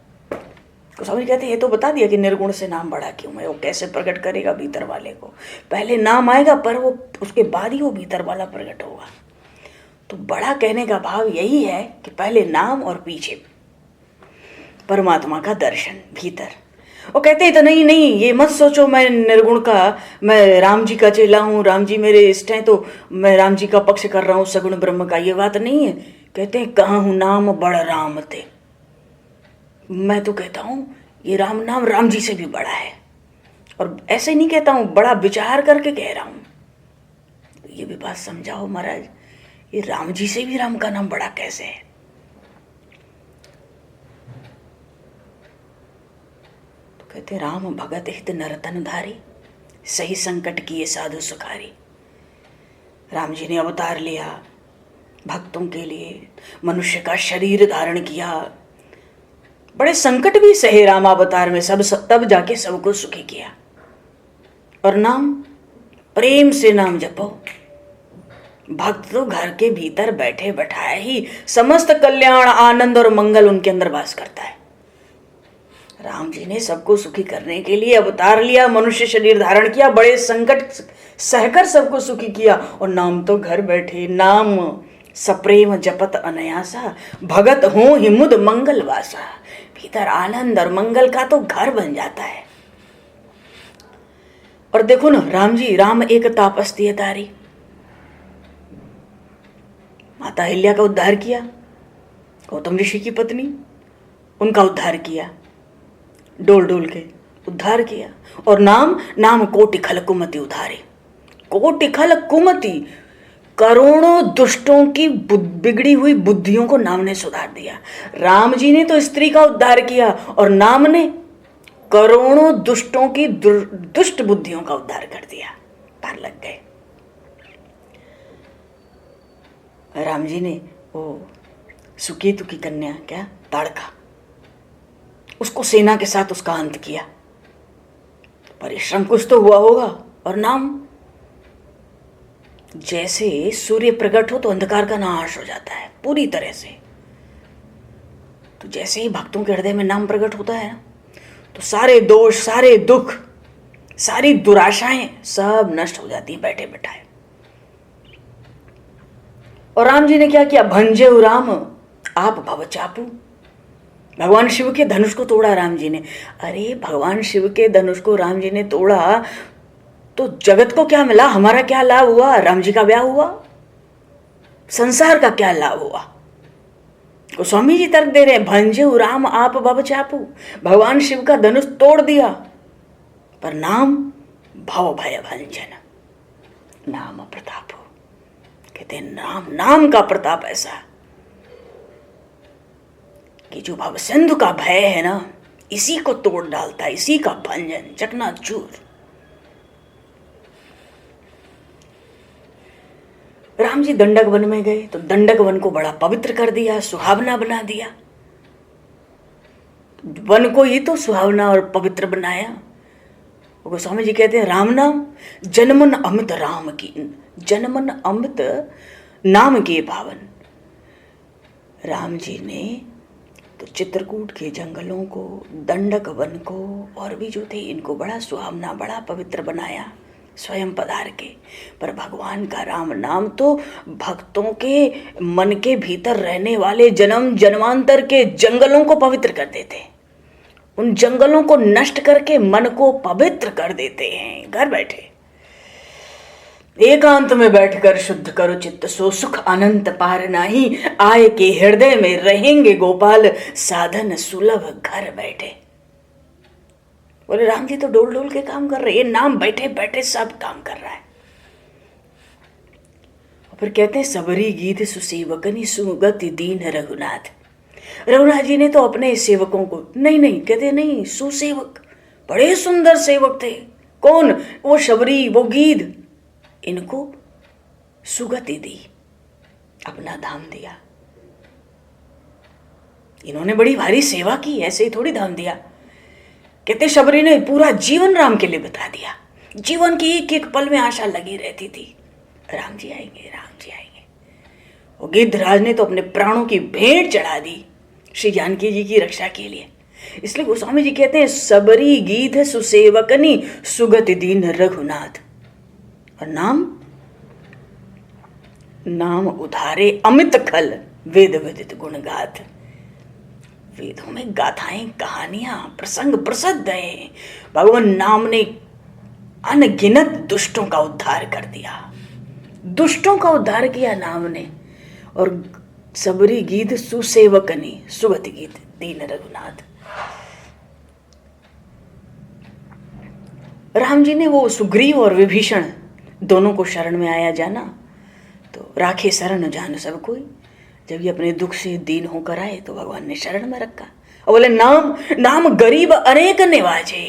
गोस्वामी कहते हैं ये तो बता दिया कि निर्गुण से नाम बड़ा क्यों है, वो कैसे प्रकट करेगा भीतर वाले को। पहले नाम आएगा पर वो उसके बाद ही वो भीतर वाला प्रकट होगा। तो बड़ा कहने का भाव यही है कि पहले नाम और पीछे परमात्मा का दर्शन भीतर। वो कहते इतना ही नहीं, ये मत सोचो मैं निर्गुण का, मैं राम जी का चेला हूँ, राम जी मेरे इष्ट हैं तो मैं राम जी का पक्ष कर रहा हूँ सगुण ब्रह्म का, ये बात नहीं है। कहते हैं कहाँ हूँ नाम बड़ राम ते, मैं तो कहता हूँ ये राम नाम राम जी से भी बड़ा है। और ऐसे नहीं कहता हूँ, बड़ा विचार करके कह रहा हूँ। तो ये भी बात समझाओ महाराज, ये राम जी से भी राम का नाम बड़ा कैसे है। तो कहते राम भगत हित नरतन धारी, सही संकट किए साधु सुखारी। राम जी ने अवतार लिया भक्तों के लिए, मनुष्य का शरीर धारण किया, बड़े संकट भी सहे रामावतार में, सब तब जाके सबको सुखी किया। और नाम, प्रेम से नाम जपो। भक्त तो घर के भीतर बैठे बैठाए ही समस्त कल्याण आनंद और मंगल उनके अंदर वास करता है। राम जी ने सबको सुखी करने के लिए अवतार लिया, मनुष्य शरीर धारण किया, बड़े संकट सहकर सबको सुखी किया। और नाम तो घर बैठे, नाम सप्रेम जपत अनयासा, भगत हो हिमुद मंगल वासा। भीतर आनंद और मंगल का तो घर बन जाता है। और देखो ना राम जी, राम एक तापस्ती तारी, माता अहिल्या का उद्धार किया, गौतम ऋषि की पत्नी, उनका उद्धार किया, डोल डोल के उद्धार किया। और नाम, नाम कोटि खल कुमति उधारे, कोटि खल कुमति, करोड़ों दुष्टों की बिगड़ी हुई बुद्धियों को नाम ने सुधार दिया। राम जी ने तो स्त्री का उद्धार किया और नाम ने करोड़ों दुष्टों की दुष्ट बुद्धियों का उद्धार कर दिया। पार लग गए। राम जी ने वो सुकेतु की कन्या, क्या ताड़का, उसको सेना के साथ उसका अंत किया। परिश्रम कुछ तो हुआ होगा। और नाम, जैसे सूर्य प्रकट हो तो अंधकार का नाश हो जाता है पूरी तरह से। तो जैसे ही भक्तों के हृदय में नाम प्रकट होता है ना, तो सारे दोष, सारे दुख, सारी दुराशाएं सब नष्ट हो जाती हैं बैठे बैठाए। और राम जी ने क्या किया, भंजे राम आप भव चापू, भगवान शिव के धनुष को तोड़ा राम जी ने। अरे भगवान शिव के धनुष को राम जी ने तोड़ा तो जगत को क्या मिला, हमारा क्या लाभ हुआ? राम जी का ब्याह हुआ, संसार का क्या लाभ हुआ? गोस्वामी जी तर्क दे रहे हैं, भंजू राम आप भव चापू। भगवान शिव का धनुष तोड़ दिया पर नाम भव भय भंजन, नाम प्रताप हो। कहते हैं नाम का प्रताप ऐसा कि जो भव सिंधु का भय है ना, इसी को तोड़ डालता है, इसी का भंजन चकनाचूर। राम जी दंडक वन में गए तो दंडक वन को बड़ा पवित्र कर दिया, सुहावना बना दिया। वन को ही तो सुहावना और पवित्र बनाया। गोस्वामी जी कहते हैं राम नाम जनमन अमित राम की, जनमन अमित नाम के पावन। राम जी ने तो चित्रकूट के जंगलों को, दंडक वन को और भी जो थे इनको बड़ा सुहावना, बड़ा पवित्र बनाया स्वयं पधार के। पर भगवान का राम नाम तो भक्तों के मन के भीतर रहने वाले जन्म जन्मांतर के जंगलों को पवित्र कर देते हैं। उन जंगलों को नष्ट करके मन को पवित्र कर देते हैं। घर बैठे एकांत में बैठकर शुद्ध करो चित्त, सो सुख अनंत पार नाही, आए के हृदय में रहेंगे गोपाल, साधन सुलभ घर बैठे। बोले राम जी तो डोल डोल के काम कर रहे हैं, ये नाम बैठे बैठे सब काम कर रहा है। और फिर कहते हैं सबरी गीत सुसेवकनी सुगति दीन रघुनाथ। रघुनाथ जी ने तो अपने सेवकों को नहीं कहते नहीं, सुसेवक बड़े सुंदर सेवक थे। कौन? वो शबरी, वो गीध, इनको सुगति दी, अपना धाम दिया। इन्होंने बड़ी भारी सेवा की, ऐसे ही थोड़ी धाम दिया। कहते शबरी ने पूरा जीवन राम के लिए बता दिया, जीवन की एक एक पल में आशा लगी रहती थी, राम जी आएंगे, राम जी आएंगे। वो गिद्धराज ने तो अपने प्राणों की भेंट चढ़ा दी श्री जानकी जी की रक्षा के लिए। इसलिए गोस्वामी जी कहते हैं सबरी गीत सुसेवकनी सुगति दीन रघुनाथ। और नाम उधारे अमित खल, वेद विदित गुण गाथ। वेदों में गाथाएं, कहानियां, प्रसंग प्रसिद्ध हैं। भगवान नाम ने अनगिनत दुष्टों का उद्धार कर दिया, दुष्टों का उद्धार किया नाम ने। और सबरी गीत सुसेवकनी सुगति गीत दीन रघुनाथ। राम जी ने वो सुग्रीव और विभीषण दोनों को शरण में आया जाना, तो राखे शरण जान सब कोई। जब ये अपने दुख से दीन होकर आए तो भगवान ने शरण में रखा और बोले नाम गरीब अनेक निवाजे।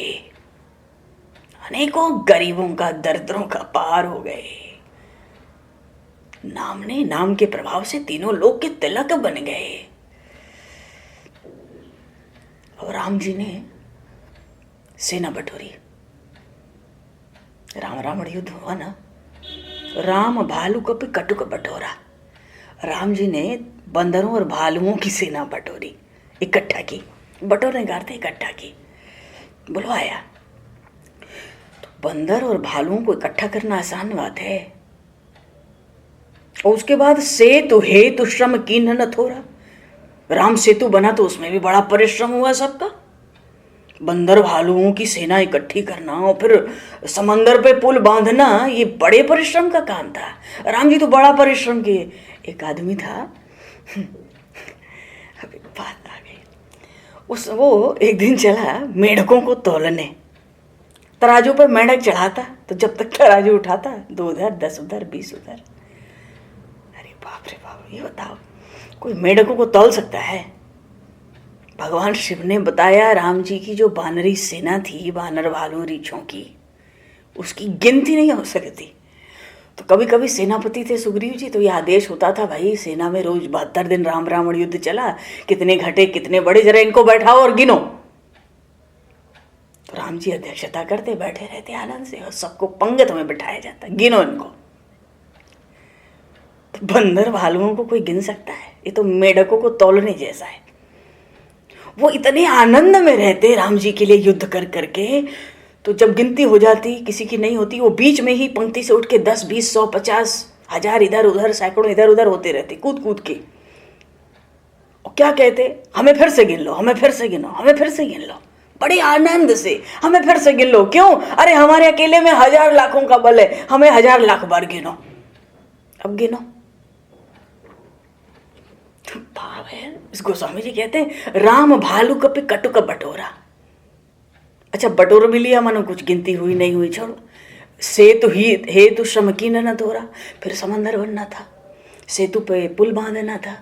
अनेकों गरीबों का दरिद्रों का पार हो गए। नाम के प्रभाव से तीनों लोग के तिलक बन गए। और राम जी ने सेना बटोरी। राम रावण युद्ध हुआ ना, राम भालू को भी कटुक बटोरा। राम जी ने बंदरों और भालुओं की सेना बटोरी, इकट्ठा की। बटोरने का अर्थ इकट्ठा की, बुलवाया। तो बंदर और भालुओं को इकट्ठा करना आसान बात है। और उसके बाद सेतु हेतु श्रम कीन्ह न थोड़ा। राम सेतु बना तो उसमें भी बड़ा परिश्रम हुआ सबका। बंदर भालुओं की सेना इकट्ठी करना और फिर समंदर पे पुल बांधना, ये बड़े परिश्रम का काम था। राम जी तो बड़ा परिश्रम किए। एक आदमी था, अभी बात आ गई, वो एक दिन चला मेढकों को तौलने। तराजू पर मेढक चढ़ाता तो जब तक तराजू उठाता 2 उधर 10 उधर 20 उधर। अरे बाप रे बाप, ये बताओ कोई मेढकों को तौल सकता है? भगवान शिव ने बताया राम जी की जो बानरी सेना थी, बानर भालू रीछों की, उसकी गिनती नहीं हो सकती। तो कभी कभी सेनापति थे सुग्रीव जी, तो ये आदेश होता था भाई सेना में रोज 72 दिन राम रावण युद्ध चला, कितने घटे कितने बड़े, जरा इनको बैठाओ और गिनो। तो राम जी अध्यक्षता करते, बैठे रहते आनंद से और सबको पंगत में बिठाया जाता, गिनो इनको। तो बंदर भालुओं को कोई गिन सकता है? ये तो मेढकों को तौलने जैसा है। वो इतने आनंद में रहते राम जी के लिए युद्ध कर करके। तो जब गिनती हो जाती, किसी की नहीं होती, वो बीच में ही पंक्ति से उठ के 10 20 100 50 1000 इधर उधर, सैकड़ों इधर उधर होते रहते, कूद कूद के। और क्या कहते, हमें फिर से गिन लो, हमें फिर से गिनो, हमें फिर से गिन लो, बड़े आनंद से हमें फिर से गिन लो। क्यों? अरे हमारे अकेले में 1000 लाखों का बल है, हमें 1000 लाख बार गिनो। अब गिनो। भाव है। इस गोस्वामी जी कहते हैं राम भालू कपि कटुक बटोरा। अच्छा, बटोर भी लिया, मानो कुछ गिनती हुई नहीं हुई, छोड़ो। सेतु ही हेतु श्रम की न तोरा, फिर समंदर बनना था, सेतु पे पुल बांधना था।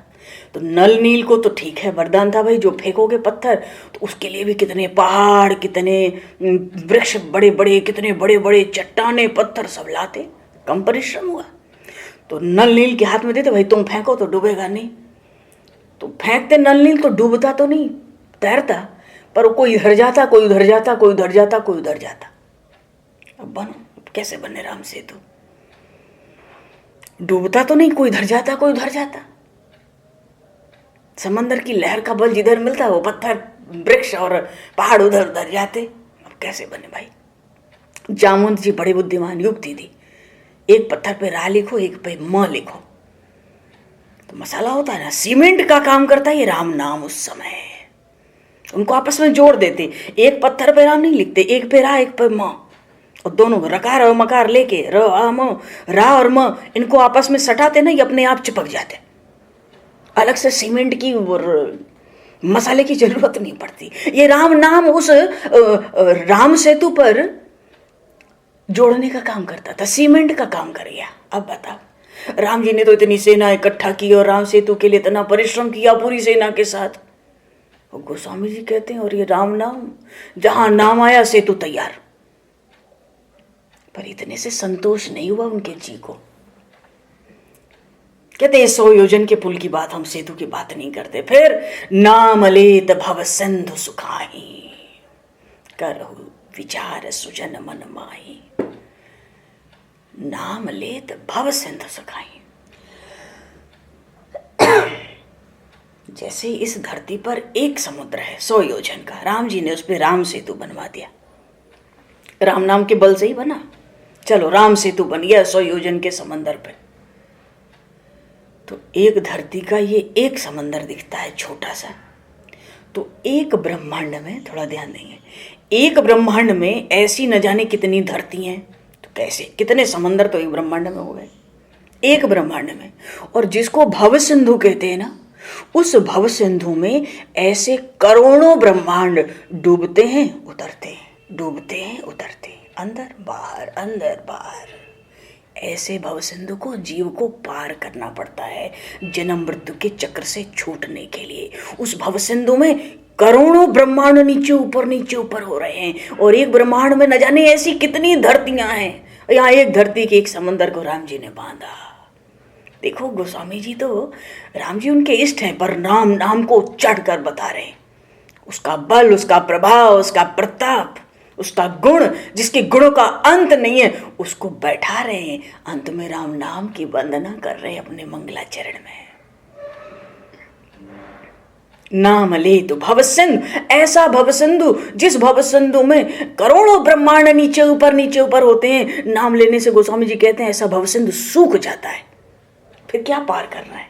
तो नल नील को तो ठीक है, वरदान था भाई, जो फेंकोगे पत्थर तो उसके लिए भी कितने पहाड़, कितने वृक्ष बड़े बड़े, कितने बड़े बड़े चट्टाने पत्थर सब लाते, कम परिश्रम हुआ। तो नल नील के हाथ में देते, भाई तुम फेंको तो डूबेगा नहीं। तो फेंकते नल नील तो डूबता तो नहीं, तैरता, पर कोई इधर जाता, कोई उधर जाता, कोई उधर जाता, कोई उधर जाता। अब बनो, कैसे बने राम सेतु? डूबता तो नहीं, कोई इधर जाता, कोई उधर जाता। समंदर की लहर का बल जिधर मिलता वो पत्थर, वृक्ष और पहाड़ उधर उधर जाते। अब कैसे बने भाई? जामवंत जी बड़े बुद्धिमान, युक्ति थी। एक पत्थर पे रा लिखो, एक पे म लिखो, तो मसाला होता है ना, सीमेंट का काम करता है ये राम नाम। उस समय उनको आपस में जोड़ देते, एक पत्थर पे राम नहीं लिखते, एक पे रा, एक पे म, और दोनों रकार और मकार लेके र आ म, रा और म, इनको आपस में सटाते ना, ये अपने आप चिपक जाते। अलग से सीमेंट की और मसाले की जरूरत नहीं पड़ती। ये राम नाम उस राम सेतु पर जोड़ने का काम करता था, सीमेंट का काम कर गया। अब बताओ, राम जी ने तो इतनी सेना इकट्ठा की और राम सेतु के लिए इतना परिश्रम किया पूरी सेना के साथ। और गोस्वामी जी कहते हैं और ये राम नाम, जहां नाम आया सेतु तैयार। पर इतने से संतोष नहीं हुआ उनके जी को। कहते हैं 100 योजन के पुल की बात, हम सेतु की बात नहीं करते। फिर नाम लेत भव सिंधु सुखाही, करहु विचार सुजन मन माही। नाम लेत भव सिंधु सुखाही। जैसे इस धरती पर एक समुद्र है 100 योजन का, राम जी ने उस पर राम सेतु बनवा दिया। राम नाम के बल से ही बना। चलो राम सेतु बन गया 100 योजन के समंदर पे। तो एक धरती का ये एक समंदर दिखता है छोटा सा। तो एक ब्रह्मांड में, थोड़ा ध्यान देंगे, एक ब्रह्मांड में ऐसी न जाने कितनी धरती हैं। तो कैसे, कितने समंदर तो एक ब्रह्मांड में हो गए, एक ब्रह्मांड में। और जिसको भव सिंधु कहते हैं ना, उस भव सिंधु में ऐसे करोड़ों ब्रह्मांड डूबते हैं उतरते हैं, डूबते हैं उतरते हैं, अंदर बाहर, अंदर बाहर। ऐसे भव सिंधु को जीव को पार करना पड़ता है जन्म मृत्यु के चक्र से छूटने के लिए। उस भव सिंधु में करोड़ों ब्रह्मांड नीचे ऊपर हो रहे हैं, और एक ब्रह्मांड में न जाने ऐसी कितनी धरतियां हैं। यहाँ एक धरती के एक समंदर को राम जी ने बांधा। देखो गोस्वामी जी तो, राम जी उनके इष्ट हैं, पर नाम नाम को चढ़ कर बता रहे हैं। उसका बल, उसका प्रभाव, उसका प्रताप, उसका गुण, जिसके गुणों का अंत नहीं है, उसको बैठा रहे हैं। अंत में राम नाम की वंदना कर रहे हैं अपने मंगलाचरण में। नाम ले तो भव सिंधु, ऐसा भव सिंधु, जिस भव सिंधु में करोड़ों ब्रह्मांड नीचे ऊपर होते हैं। नाम लेने से गोस्वामी जी कहते हैं ऐसा भव सिंधु सूख जाता है। फिर क्या पार करना है,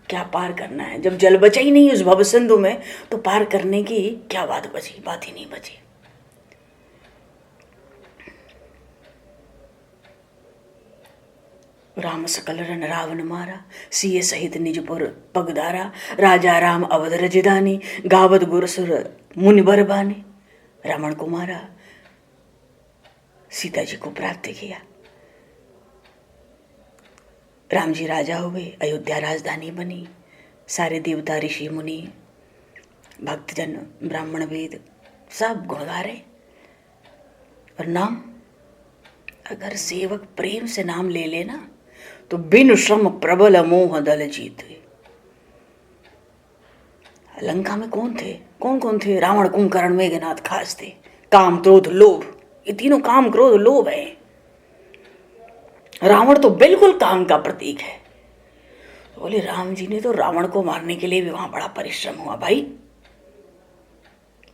क्या पार करना है? जब जल बचा ही नहीं उस भव सिंधु में, तो पार करने की क्या बात बची? बात ही नहीं बची। राम सकल रन रावण मारा, सिए सहित निजपुर पगदारा। राजा राम अवध रजधानी, गावत गुरसुर मुनि बरबानी। रावण को मारा, सीता जी को प्राप्त किया। राम जी राजा हुए, अयोध्या राजधानी बनी। सारे देवता ऋषि मुनि भक्तजन ब्राह्मण वेद सब गुण गा रहे। और नाम, अगर सेवक प्रेम से नाम ले लेना तो बिन श्रम प्रबल मोह दल जीते। लंका में कौन थे, कौन कौन थे? रावण, कुंभकर्ण, मेघनाथ खास थे। काम क्रोध लोभ, ये तीनों काम क्रोध लोभ है। रावण तो बिल्कुल काम का प्रतीक है। बोले राम जी ने तो रावण को मारने के लिए भी वहां बड़ा परिश्रम हुआ भाई।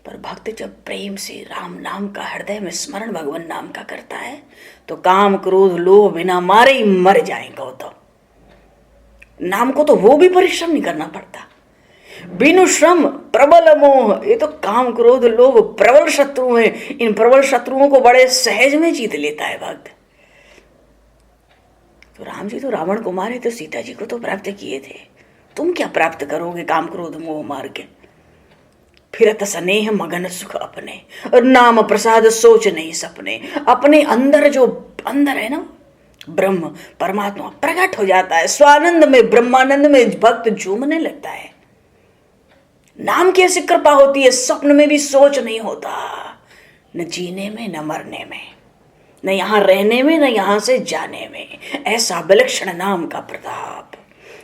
पर भक्त जब प्रेम से राम नाम का हृदय में स्मरण भगवान नाम का करता है, तो काम क्रोध लोभ बिना मारे ही मर जाएगा। तो नाम को तो वो भी परिश्रम नहीं करना पड़ता। बिनु श्रम प्रबल मोह, ये तो काम क्रोध लोभ प्रबल शत्रु हैं। इन प्रबल शत्रुओं को बड़े सहज में जीत लेता है भक्त। तो राम जी तो रावण को मारे, तो सीता जी को तो प्राप्त किए थे। तुम क्या प्राप्त करोगे काम क्रोध मोह मार के? फिरत स्नेह मगन सुख अपने, और नाम प्रसाद सोच नहीं सपने। अपने अंदर जो अंदर है ना ब्रह्म परमात्मा प्रकट हो जाता है, स्वानंद में ब्रह्मानंद में भक्त झूमने लगता है। नाम की ऐसी कृपा होती है, स्वप्न में भी सोच नहीं होता, न जीने में न मरने में, न यहां रहने में न यहां से जाने में। ऐसा विलक्षण नाम का प्रताप।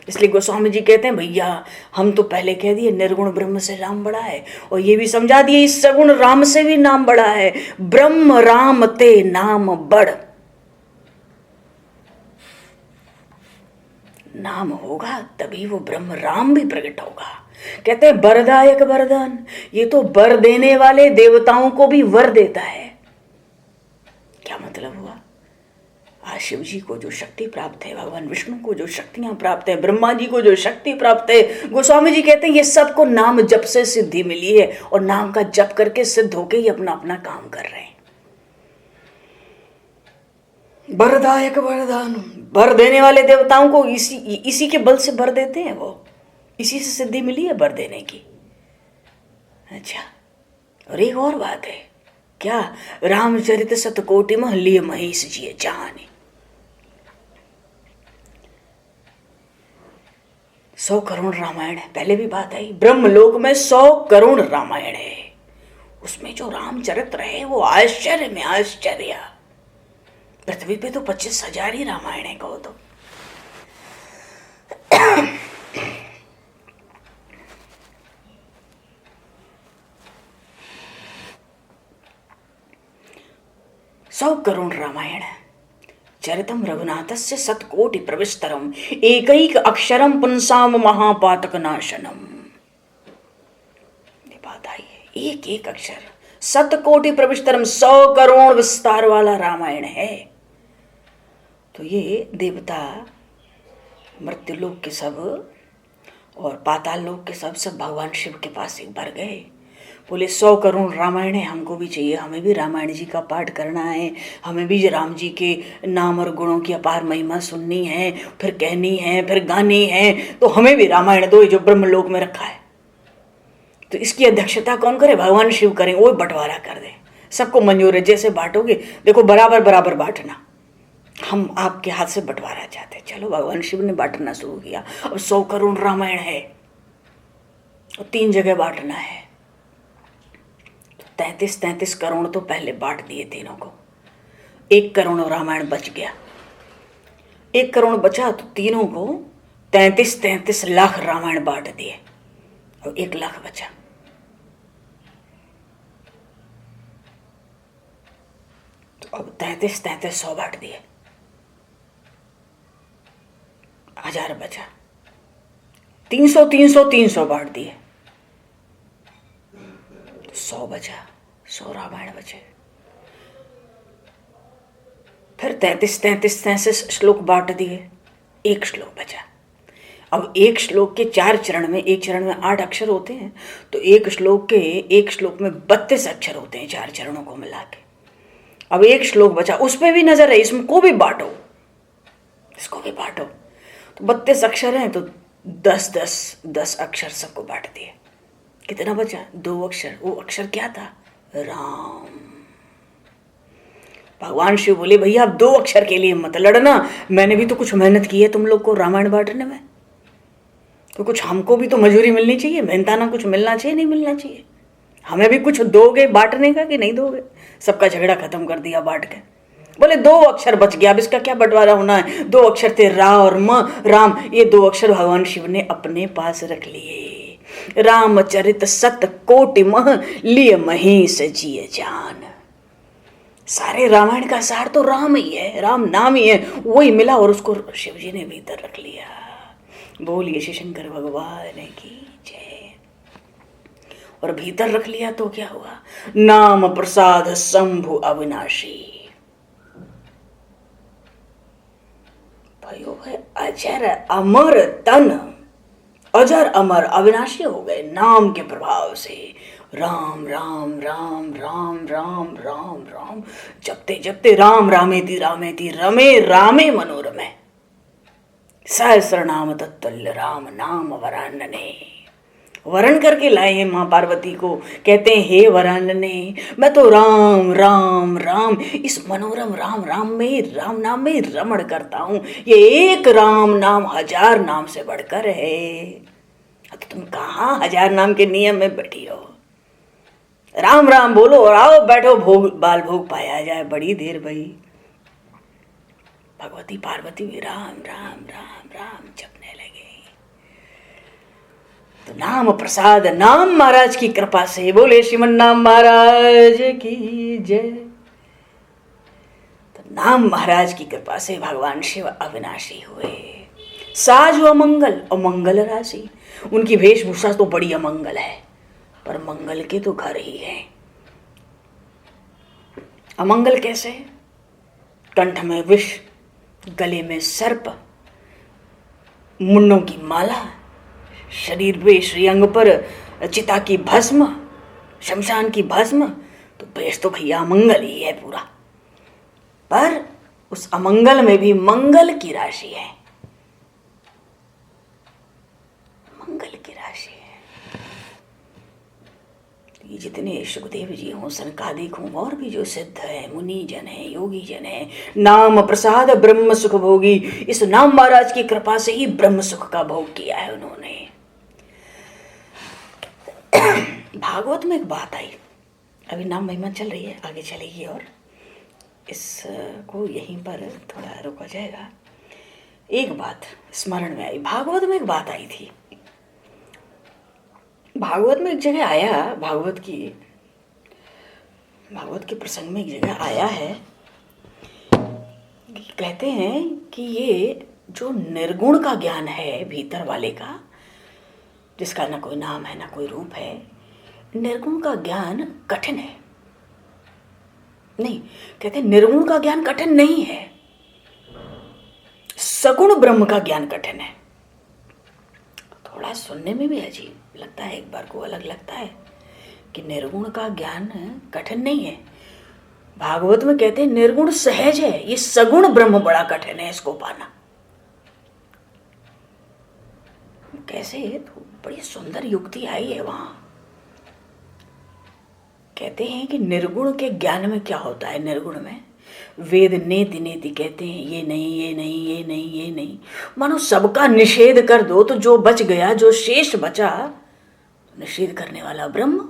इसलिए गोस्वामी जी कहते हैं भैया हम तो पहले कह दिए निर्गुण ब्रह्म से राम बड़ा है, और ये भी समझा दिए इस सगुण राम से भी नाम बड़ा है। ब्रह्म राम ते नाम बड़, नाम होगा तभी वो ब्रह्म राम भी प्रकट होगा। कहते हैं वरदायक वरदान, ये तो वर देने वाले देवताओं को भी वर देता है। क्या मतलब हुआ? आज शिव जी को जो शक्ति प्राप्त है, भगवान विष्णु को जो शक्तियां प्राप्त है, ब्रह्मा जी को जो शक्ति प्राप्त है, गोस्वामी जी कहते हैं ये सबको नाम जप से सिद्धि मिली है, और नाम का जप करके सिद्ध होके ही अपना अपना काम कर रहे हैं। वरदायक वरदान, वर देने वाले देवताओं को इसी के बल से वर देते हैं, वो इसी से सिद्धि मिली है वर देने की। अच्छा, और एक और बात है, क्या? रामचरित शतकोटि में लिए महेश जी जाने। 100 करोड़ रामायण है, पहले भी बात आई, ब्रह्मलोक में 100 करोड़ रामायण है। उसमें जो रामचरित्र है वो आश्चर्य में आश्चर्य। पृथ्वी पे तो 25,000 ही रामायण है कहो तो। सौ करोड़ रामायण। चरितम रघुनाथस्य शतकोटि प्रविस्तरम, एकैक अक्षरम पुंसाम महापातक नाशनम। ये बात आई है, एक एक अक्षर, शतकोटि प्रविस्तरम, 100 करोड़ विस्तार वाला रामायण है। तो ये देवता मृत्युलोक के सब और पाताल लोक के सब भगवान शिव के पास एक बार गए, बोले 100 करोड़ रामायण है, हमको भी चाहिए, हमें भी रामायण जी का पाठ करना है, हमें भी राम जी के नाम और गुणों की अपार महिमा सुननी है, फिर कहनी है, फिर गानी है, तो हमें भी रामायण दो जो ब्रह्मलोक में रखा है। तो इसकी अध्यक्षता कौन करे? भगवान शिव करें, वो बंटवारा कर दे, सबको मंजूर है। जैसे बांटोगे देखो बराबर बराबर बांटना, हम आपके हाथ से बंटवारा चाहते। चलो भगवान शिव ने बांटना शुरू किया। अब 100 करोड़ रामायण है और 3 जगह बांटना है, 33 करोड़ तो पहले बांट दिए तीनों को। 1 करोड़ रामायण बच गया, 1 करोड़ बचा तो तीनों को 33 लाख रामायण बांट दिए और 1 लाख बचा। तो अब 33 100 बांट दिए, 1000 बचा। 300 बांट दिए, 100 बचा, 100 रामायण बचे। फिर 33 श्लोक बांट दिए, 1 श्लोक बचा। अब 1 श्लोक के 4 चरण में, एक चरण में 8 अक्षर होते हैं, तो 1 श्लोक में 32 अक्षर होते हैं 4 चरणों को मिला के। अब 1 श्लोक बचा, उस पर भी नजर है, इसको भी बांटो, इसको भी बांटो। तो 32 अक्षर हैं तो 10 अक्षर सबको बांट दिए। कितना बचा? 2 अक्षर। वो अक्षर क्या था? राम। भगवान शिव बोले भैया आप 2 अक्षर के लिए मत लड़ना, मैंने भी तो कुछ मेहनत की है तुम लोग को रामायण बांटने में, तो कुछ हमको भी तो मजूरी मिलनी चाहिए, मेहनताना कुछ मिलना चाहिए, नहीं मिलना चाहिए? हमें भी कुछ दोगे बांटने का कि नहीं दोगे? सबका झगड़ा खत्म कर दिया बांट के। बोले 2 अक्षर बच गया, अब इसका क्या बंटवारा होना है? 2 अक्षर थे रा और म, राम। ये 2 अक्षर भगवान शिव ने अपने पास रख लिए। रामचरित शतकोटि मह लिए महेश जिय जान। सारे रामायण का सार तो राम ही है, राम नाम ही है, वही मिला और उसको शिव जी ने भीतर रख लिया। बोलिए श्री शंकर भगवान की जय। और भीतर रख लिया तो क्या हुआ? नाम प्रसाद शंभु अविनाशी। भयो है अजर अमर तन, अजर अमर अविनाशी हो गए नाम के प्रभाव से। राम राम राम राम राम राम राम जपते जपते राम रामेति रामेति रमे रामे मनोरमे सहस्र नाम तत्तुल्य राम नाम वरानने। वरण करके लाए हैं माँ पार्वती को, कहते हैं हे वरानने, मैं तो राम राम राम इस मनोरम राम राम में, राम नाम में रमण करता हूं। ये एक राम नाम हजार नाम से बढ़कर है। तो तुम कहाँ हजार नाम के नियम में बैठी हो? राम राम बोलो और आओ बैठो, भोग बाल भोग पाया जाए। बड़ी देर भई भगवती पार्वती भी राम राम राम राम जपने लगे। तो नाम प्रसाद, नाम महाराज की कृपा से, बोले श्रीमन नाम महाराज की जय। तो नाम महाराज की कृपा से भगवान शिव अविनाशी हुए। साज हुआ मंगल और मंगल राशि। उनकी वेशभूषा तो बड़ी अमंगल है, पर मंगल के तो घर ही है। अमंगल कैसे? कंठ में विष, गले में सर्प, मुंडों की माला, शरीर पे श्रीअंग पर चिता की भस्म, शमशान की भस्म। तो वेश तो भैया अमंगल ही है पूरा। पर उस अमंगल में भी मंगल की राशि है, मंगल की राशि है। ये जितने सुखदेव जी हों, सनकादिक हों, और भी जो सिद्ध है, मुनि जन है, योगी जन है, नाम प्रसाद ब्रह्म सुख भोगी, इस नाम महाराज की कृपा से ही ब्रह्म सुख का भोग किया है उन्होंने। भागवत में एक बात आई, अभी नाम महिमा चल रही है, आगे चलेगी और इसको यहीं पर थोड़ा रोका जाएगा। एक बात स्मरण में आई, भागवत में एक बात आई थी। भागवत में एक जगह आया, भागवत के प्रसंग में एक जगह आया है, कहते हैं कि ये जो निर्गुण का ज्ञान है भीतर वाले का, जिसका ना कोई नाम है ना कोई रूप है, निर्गुण का ज्ञान कठिन है। नहीं, कहते हैं निर्गुण का ज्ञान कठिन नहीं है, सगुण ब्रह्म का ज्ञान कठिन है। थोड़ा सुनने में भी अजीब लगता है, एक बार को अलग लगता है कि निर्गुण का ज्ञान कठिन नहीं है। भागवत में कहते हैं निर्गुण सहज है, ये सगुण ब्रह्म बड़ा कठिन है इसको पाना। कैसे? तो बड़ी सुंदर युक्ति आई है वहां। कहते हैं कि निर्गुण के ज्ञान में क्या होता है, निर्गुण में वेद नेति नेति कहते हैं ये नहीं ये नहीं ये नहीं ये नहीं, मानो सबका निषेध कर दो तो जो बच गया, जो शेष बचा, निषेध करने वाला ब्रह्म।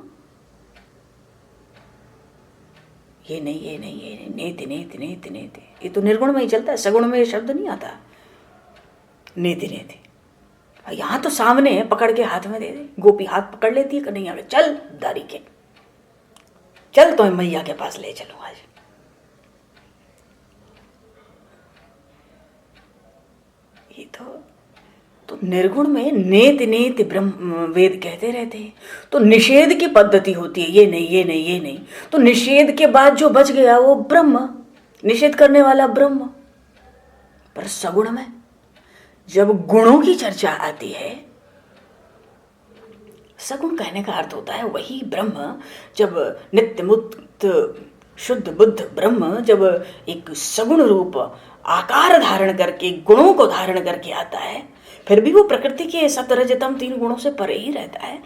ये नहीं ये नहीं ये नहीं, नेति नेति नेति नेति, ये तो निर्गुण में ही चलता है, सगुण में ये शब्द नहीं आता। नेति नेति यहां तो सामने है, पकड़ के हाथ में दे दे, गोपी हाथ पकड़ लेती है, कन्हैया के चल दारी के चल, तो मैया के पास ले चलो आज। ये तो निर्गुण में नेति नेति ब्रह्म वेद कहते रहते हैं, तो निषेध की पद्धति होती है, ये नहीं ये नहीं ये नहीं, तो निषेध के बाद जो बच गया वो ब्रह्म, निषेध करने वाला ब्रह्म। पर सगुण में जब गुणों की चर्चा आती है, सगुण कहने का अर्थ होता है वही ब्रह्म, जब नित्य मुक्त शुद्ध बुद्ध ब्रह्म जब एक सगुण रूप आकार धारण करके, गुणों को धारण करके आता है, फिर भी वो प्रकृति के सत्वरजतम 3 गुणों से परे ही रहता है,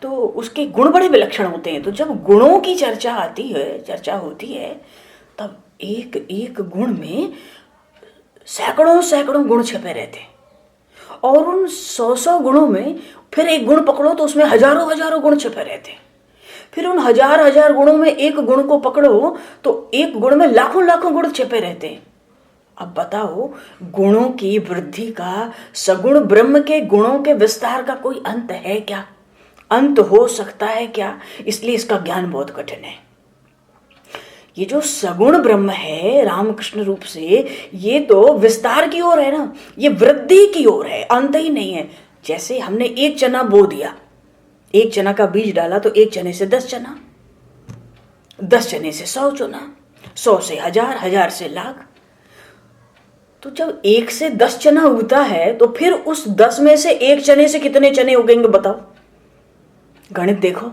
तो उसके गुण बड़े विलक्षण होते हैं। तो जब गुणों की चर्चा आती है, चर्चा होती है, तब एक एक गुण में सैकड़ों सैकड़ों गुण छिपे रहते हैं, और उन 100 गुणों में फिर एक गुण पकड़ो तो उसमें हजारों हजारों गुण छिपे रहते हैं। फिर उन हजार हजार गुणों में एक गुण को पकड़ो तो एक गुण में लाखों लाखों गुण छिपे रहते हैं। अब बताओ, गुणों की वृद्धि का, सगुण ब्रह्म के गुणों के विस्तार का कोई अंत है क्या? अंत हो सकता है क्या? इसलिए इसका ज्ञान बहुत कठिन है। ये जो सगुण ब्रह्म है रामकृष्ण रूप से, ये तो विस्तार की ओर है ना, ये वृद्धि की ओर है, अंत ही नहीं है। जैसे हमने एक चना बो दिया, एक चना का बीज डाला तो एक चने से 10 चना, 10 चने से 100 चना, 100 से 1000, 1000 से लाख। तो जब 1 से 10 चना उगता है तो फिर उस 10 में से 1 चने से कितने चने उगेंगे बताओ? गणित देखो।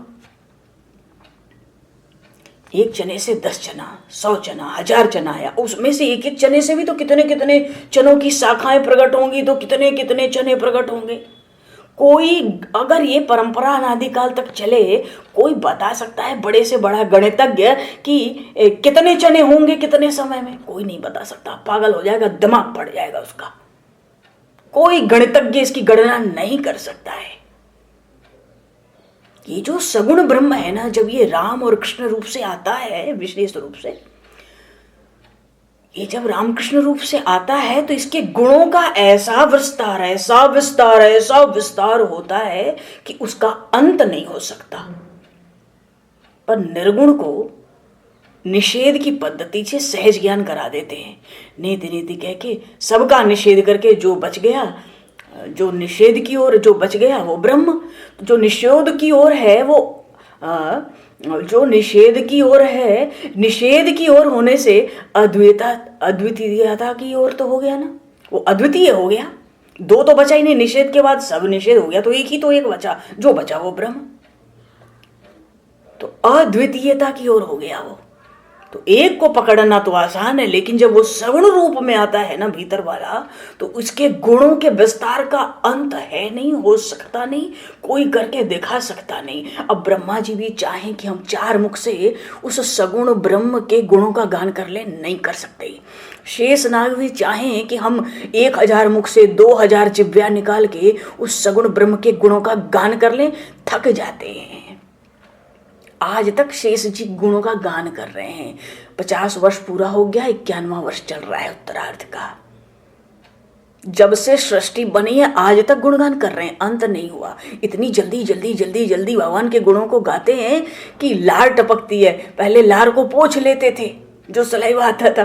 1 चने से 10 चना, 100 चना, 1000 चना आया, उसमें से एक एक चने से भी तो कितने कितने चनों की शाखाएं प्रकट होंगी, तो कितने कितने चने प्रकट होंगे। कोई अगर ये परंपरा अनादिकाल तक चले, कोई बता सकता है बड़े से बड़ा गणितज्ञ कि कितने चने होंगे कितने समय में? कोई नहीं बता सकता, पागल हो जाएगा, दिमाग पड़ जाएगा उसका। कोई गणितज्ञ इसकी गणना नहीं कर सकता है। ये जो सगुण ब्रह्म है ना, जब ये राम और कृष्ण रूप से आता है, विशेष रूप से ये जब रामकृष्ण रूप से आता है, तो इसके गुणों का ऐसा विस्तार, ऐसा विस्तार, ऐसा विस्तार होता है कि उसका अंत नहीं हो सकता। पर निर्गुण को निषेध की पद्धति से सहज ज्ञान करा देते हैं। नीति नीति कह के सबका निषेध करके जो बच गया, जो निषेध की ओर जो बच गया वो ब्रह्म, जो निषेध की ओर है वो जो निषेध की ओर है, निषेध की ओर होने से अद्वितीयता की ओर तो हो गया ना, वो अद्वितीय हो गया। 2 तो बचा ही नहीं, निषेध के बाद सब निषेध हो गया, तो एक ही तो एक बचा, जो बचा वो ब्रह्म, तो अद्वितीयता की ओर हो गया वो। तो एक को पकड़ना तो आसान है, लेकिन जब वो सगुण रूप में आता है ना भीतर वाला, तो उसके गुणों के विस्तार का अंत है नहीं, हो सकता नहीं, कोई करके दिखा सकता नहीं। अब ब्रह्मा जी भी चाहें कि हम 4 मुख से उस सगुण ब्रह्म के गुणों का गान कर ले, नहीं कर सकते। शेष नाग भी चाहें कि हम 1000 मुख से 2000 जिह्वा निकाल के उस सगुण ब्रह्म के गुणों का गान कर लें, थक जाते हैं। आज तक शेष जी गुणों का गान कर रहे हैं। 50 वर्ष पूरा हो गया, 51वां वर्ष चल रहा है उत्तरार्ध का। जब से सृष्टि बनी है आज तक गुणगान कर रहे हैं, अंत नहीं हुआ। इतनी जल्दी जल्दी जल्दी जल्दी भगवान के गुणों को गाते हैं कि लार टपकती है। पहले लार को पोंछ लेते थे, जो सलाइवा आता था,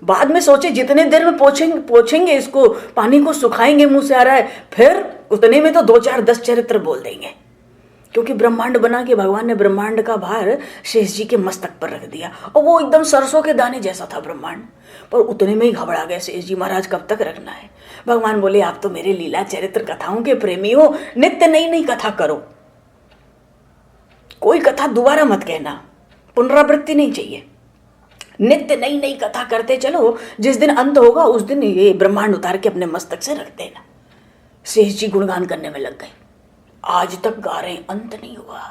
बाद में सोचे जितने देर में पोछेंगे इसको, पानी को सुखाएंगे, मुंह से आ रहा है, फिर उतने में तो 2 4 10 चरित्र बोल देंगे। क्योंकि ब्रह्मांड बना के भगवान ने ब्रह्मांड का भार शेष जी के मस्तक पर रख दिया, और वो एकदम सरसों के दाने जैसा था ब्रह्मांड, पर उतने में ही घबरा गए शेष जी, महाराज कब तक रखना है। भगवान बोले आप तो मेरे लीला चरित्र कथाओं के प्रेमी हो, नित्य नई नई कथा करो, कोई कथा दोबारा मत कहना, पुनरावृत्ति नहीं चाहिए, नित्य नई नई कथा करते चलो, जिस दिन अंत होगा उस दिन ये ब्रह्मांड उतार के अपने मस्तक से रख देना। शेष जी गुणगान करने में लग गए, आज तक गा रहे, अंत नहीं हुआ।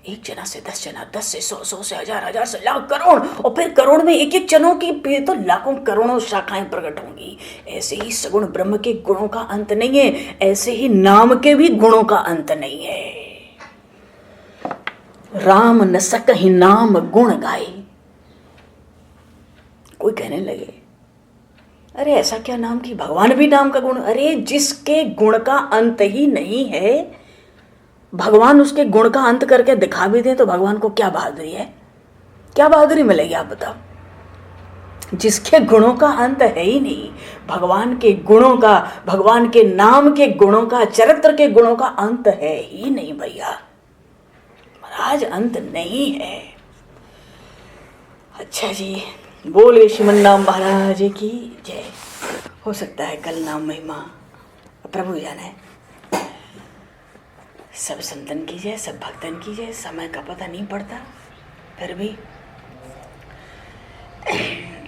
1 चना से 10 चना, 10 से 100, 100 से 1000, 1000 से लाख, करोड़, और फिर करोड़ में एक एक चनों की तो लाखों करोड़ों शाखाएं प्रकट होंगी। ऐसे ही सगुण ब्रह्म के गुणों का अंत नहीं है, ऐसे ही नाम के भी गुणों का अंत नहीं है। राम न सकहि नाम गुण गाए। कोई कहने लगे अरे ऐसा क्या नाम कि भगवान भी नाम का गुण, अरे जिसके गुण का अंत ही नहीं है, भगवान उसके गुण का अंत करके दिखा भी दे तो भगवान को क्या बहादुरी है, क्या बहादुरी मिलेगी आप बताओ। जिसके गुणों का अंत है ही नहीं, भगवान के गुणों का, भगवान के नाम के गुणों का, चरित्र के गुणों का अंत है ही नहीं भैया, महाराज अंत नहीं है। अच्छा जी, बोले श्रीमन नाम महाराज की जय। हो सकता है कल नाम महिमा प्रभु जाने। सब संतन की जय, सब भक्तन की जय। समय का पता नहीं पड़ता, फिर भी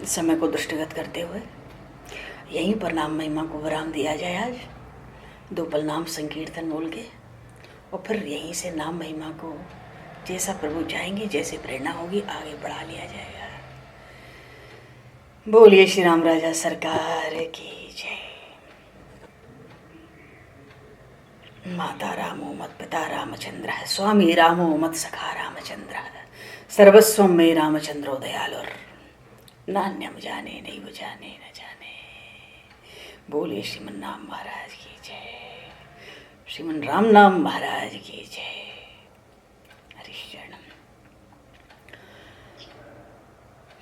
समय को दृष्टिगत करते हुए यहीं पर नाम महिमा को विराम दिया जाए। आज 2 पल नाम संकीर्तन बोल के, और फिर यहीं से नाम महिमा को जैसा प्रभु चाहेंगे, जैसे प्रेरणा होगी, आगे बढ़ा लिया जाएगा। बोलिए श्री राम राजा सरकार की जय। माता रामो मत पिता रामचंद्र, स्वामी रामो मत सखा रामचंद्र, सर्वस्व में रामचंद्रो दयालुर, नान्यम जाने नहीं जाने न जाने। बोलिए श्रीमन नाम महाराज की जय, श्रीमन राम नाम महाराज की जय।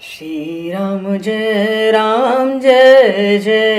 श्री राम जय जय।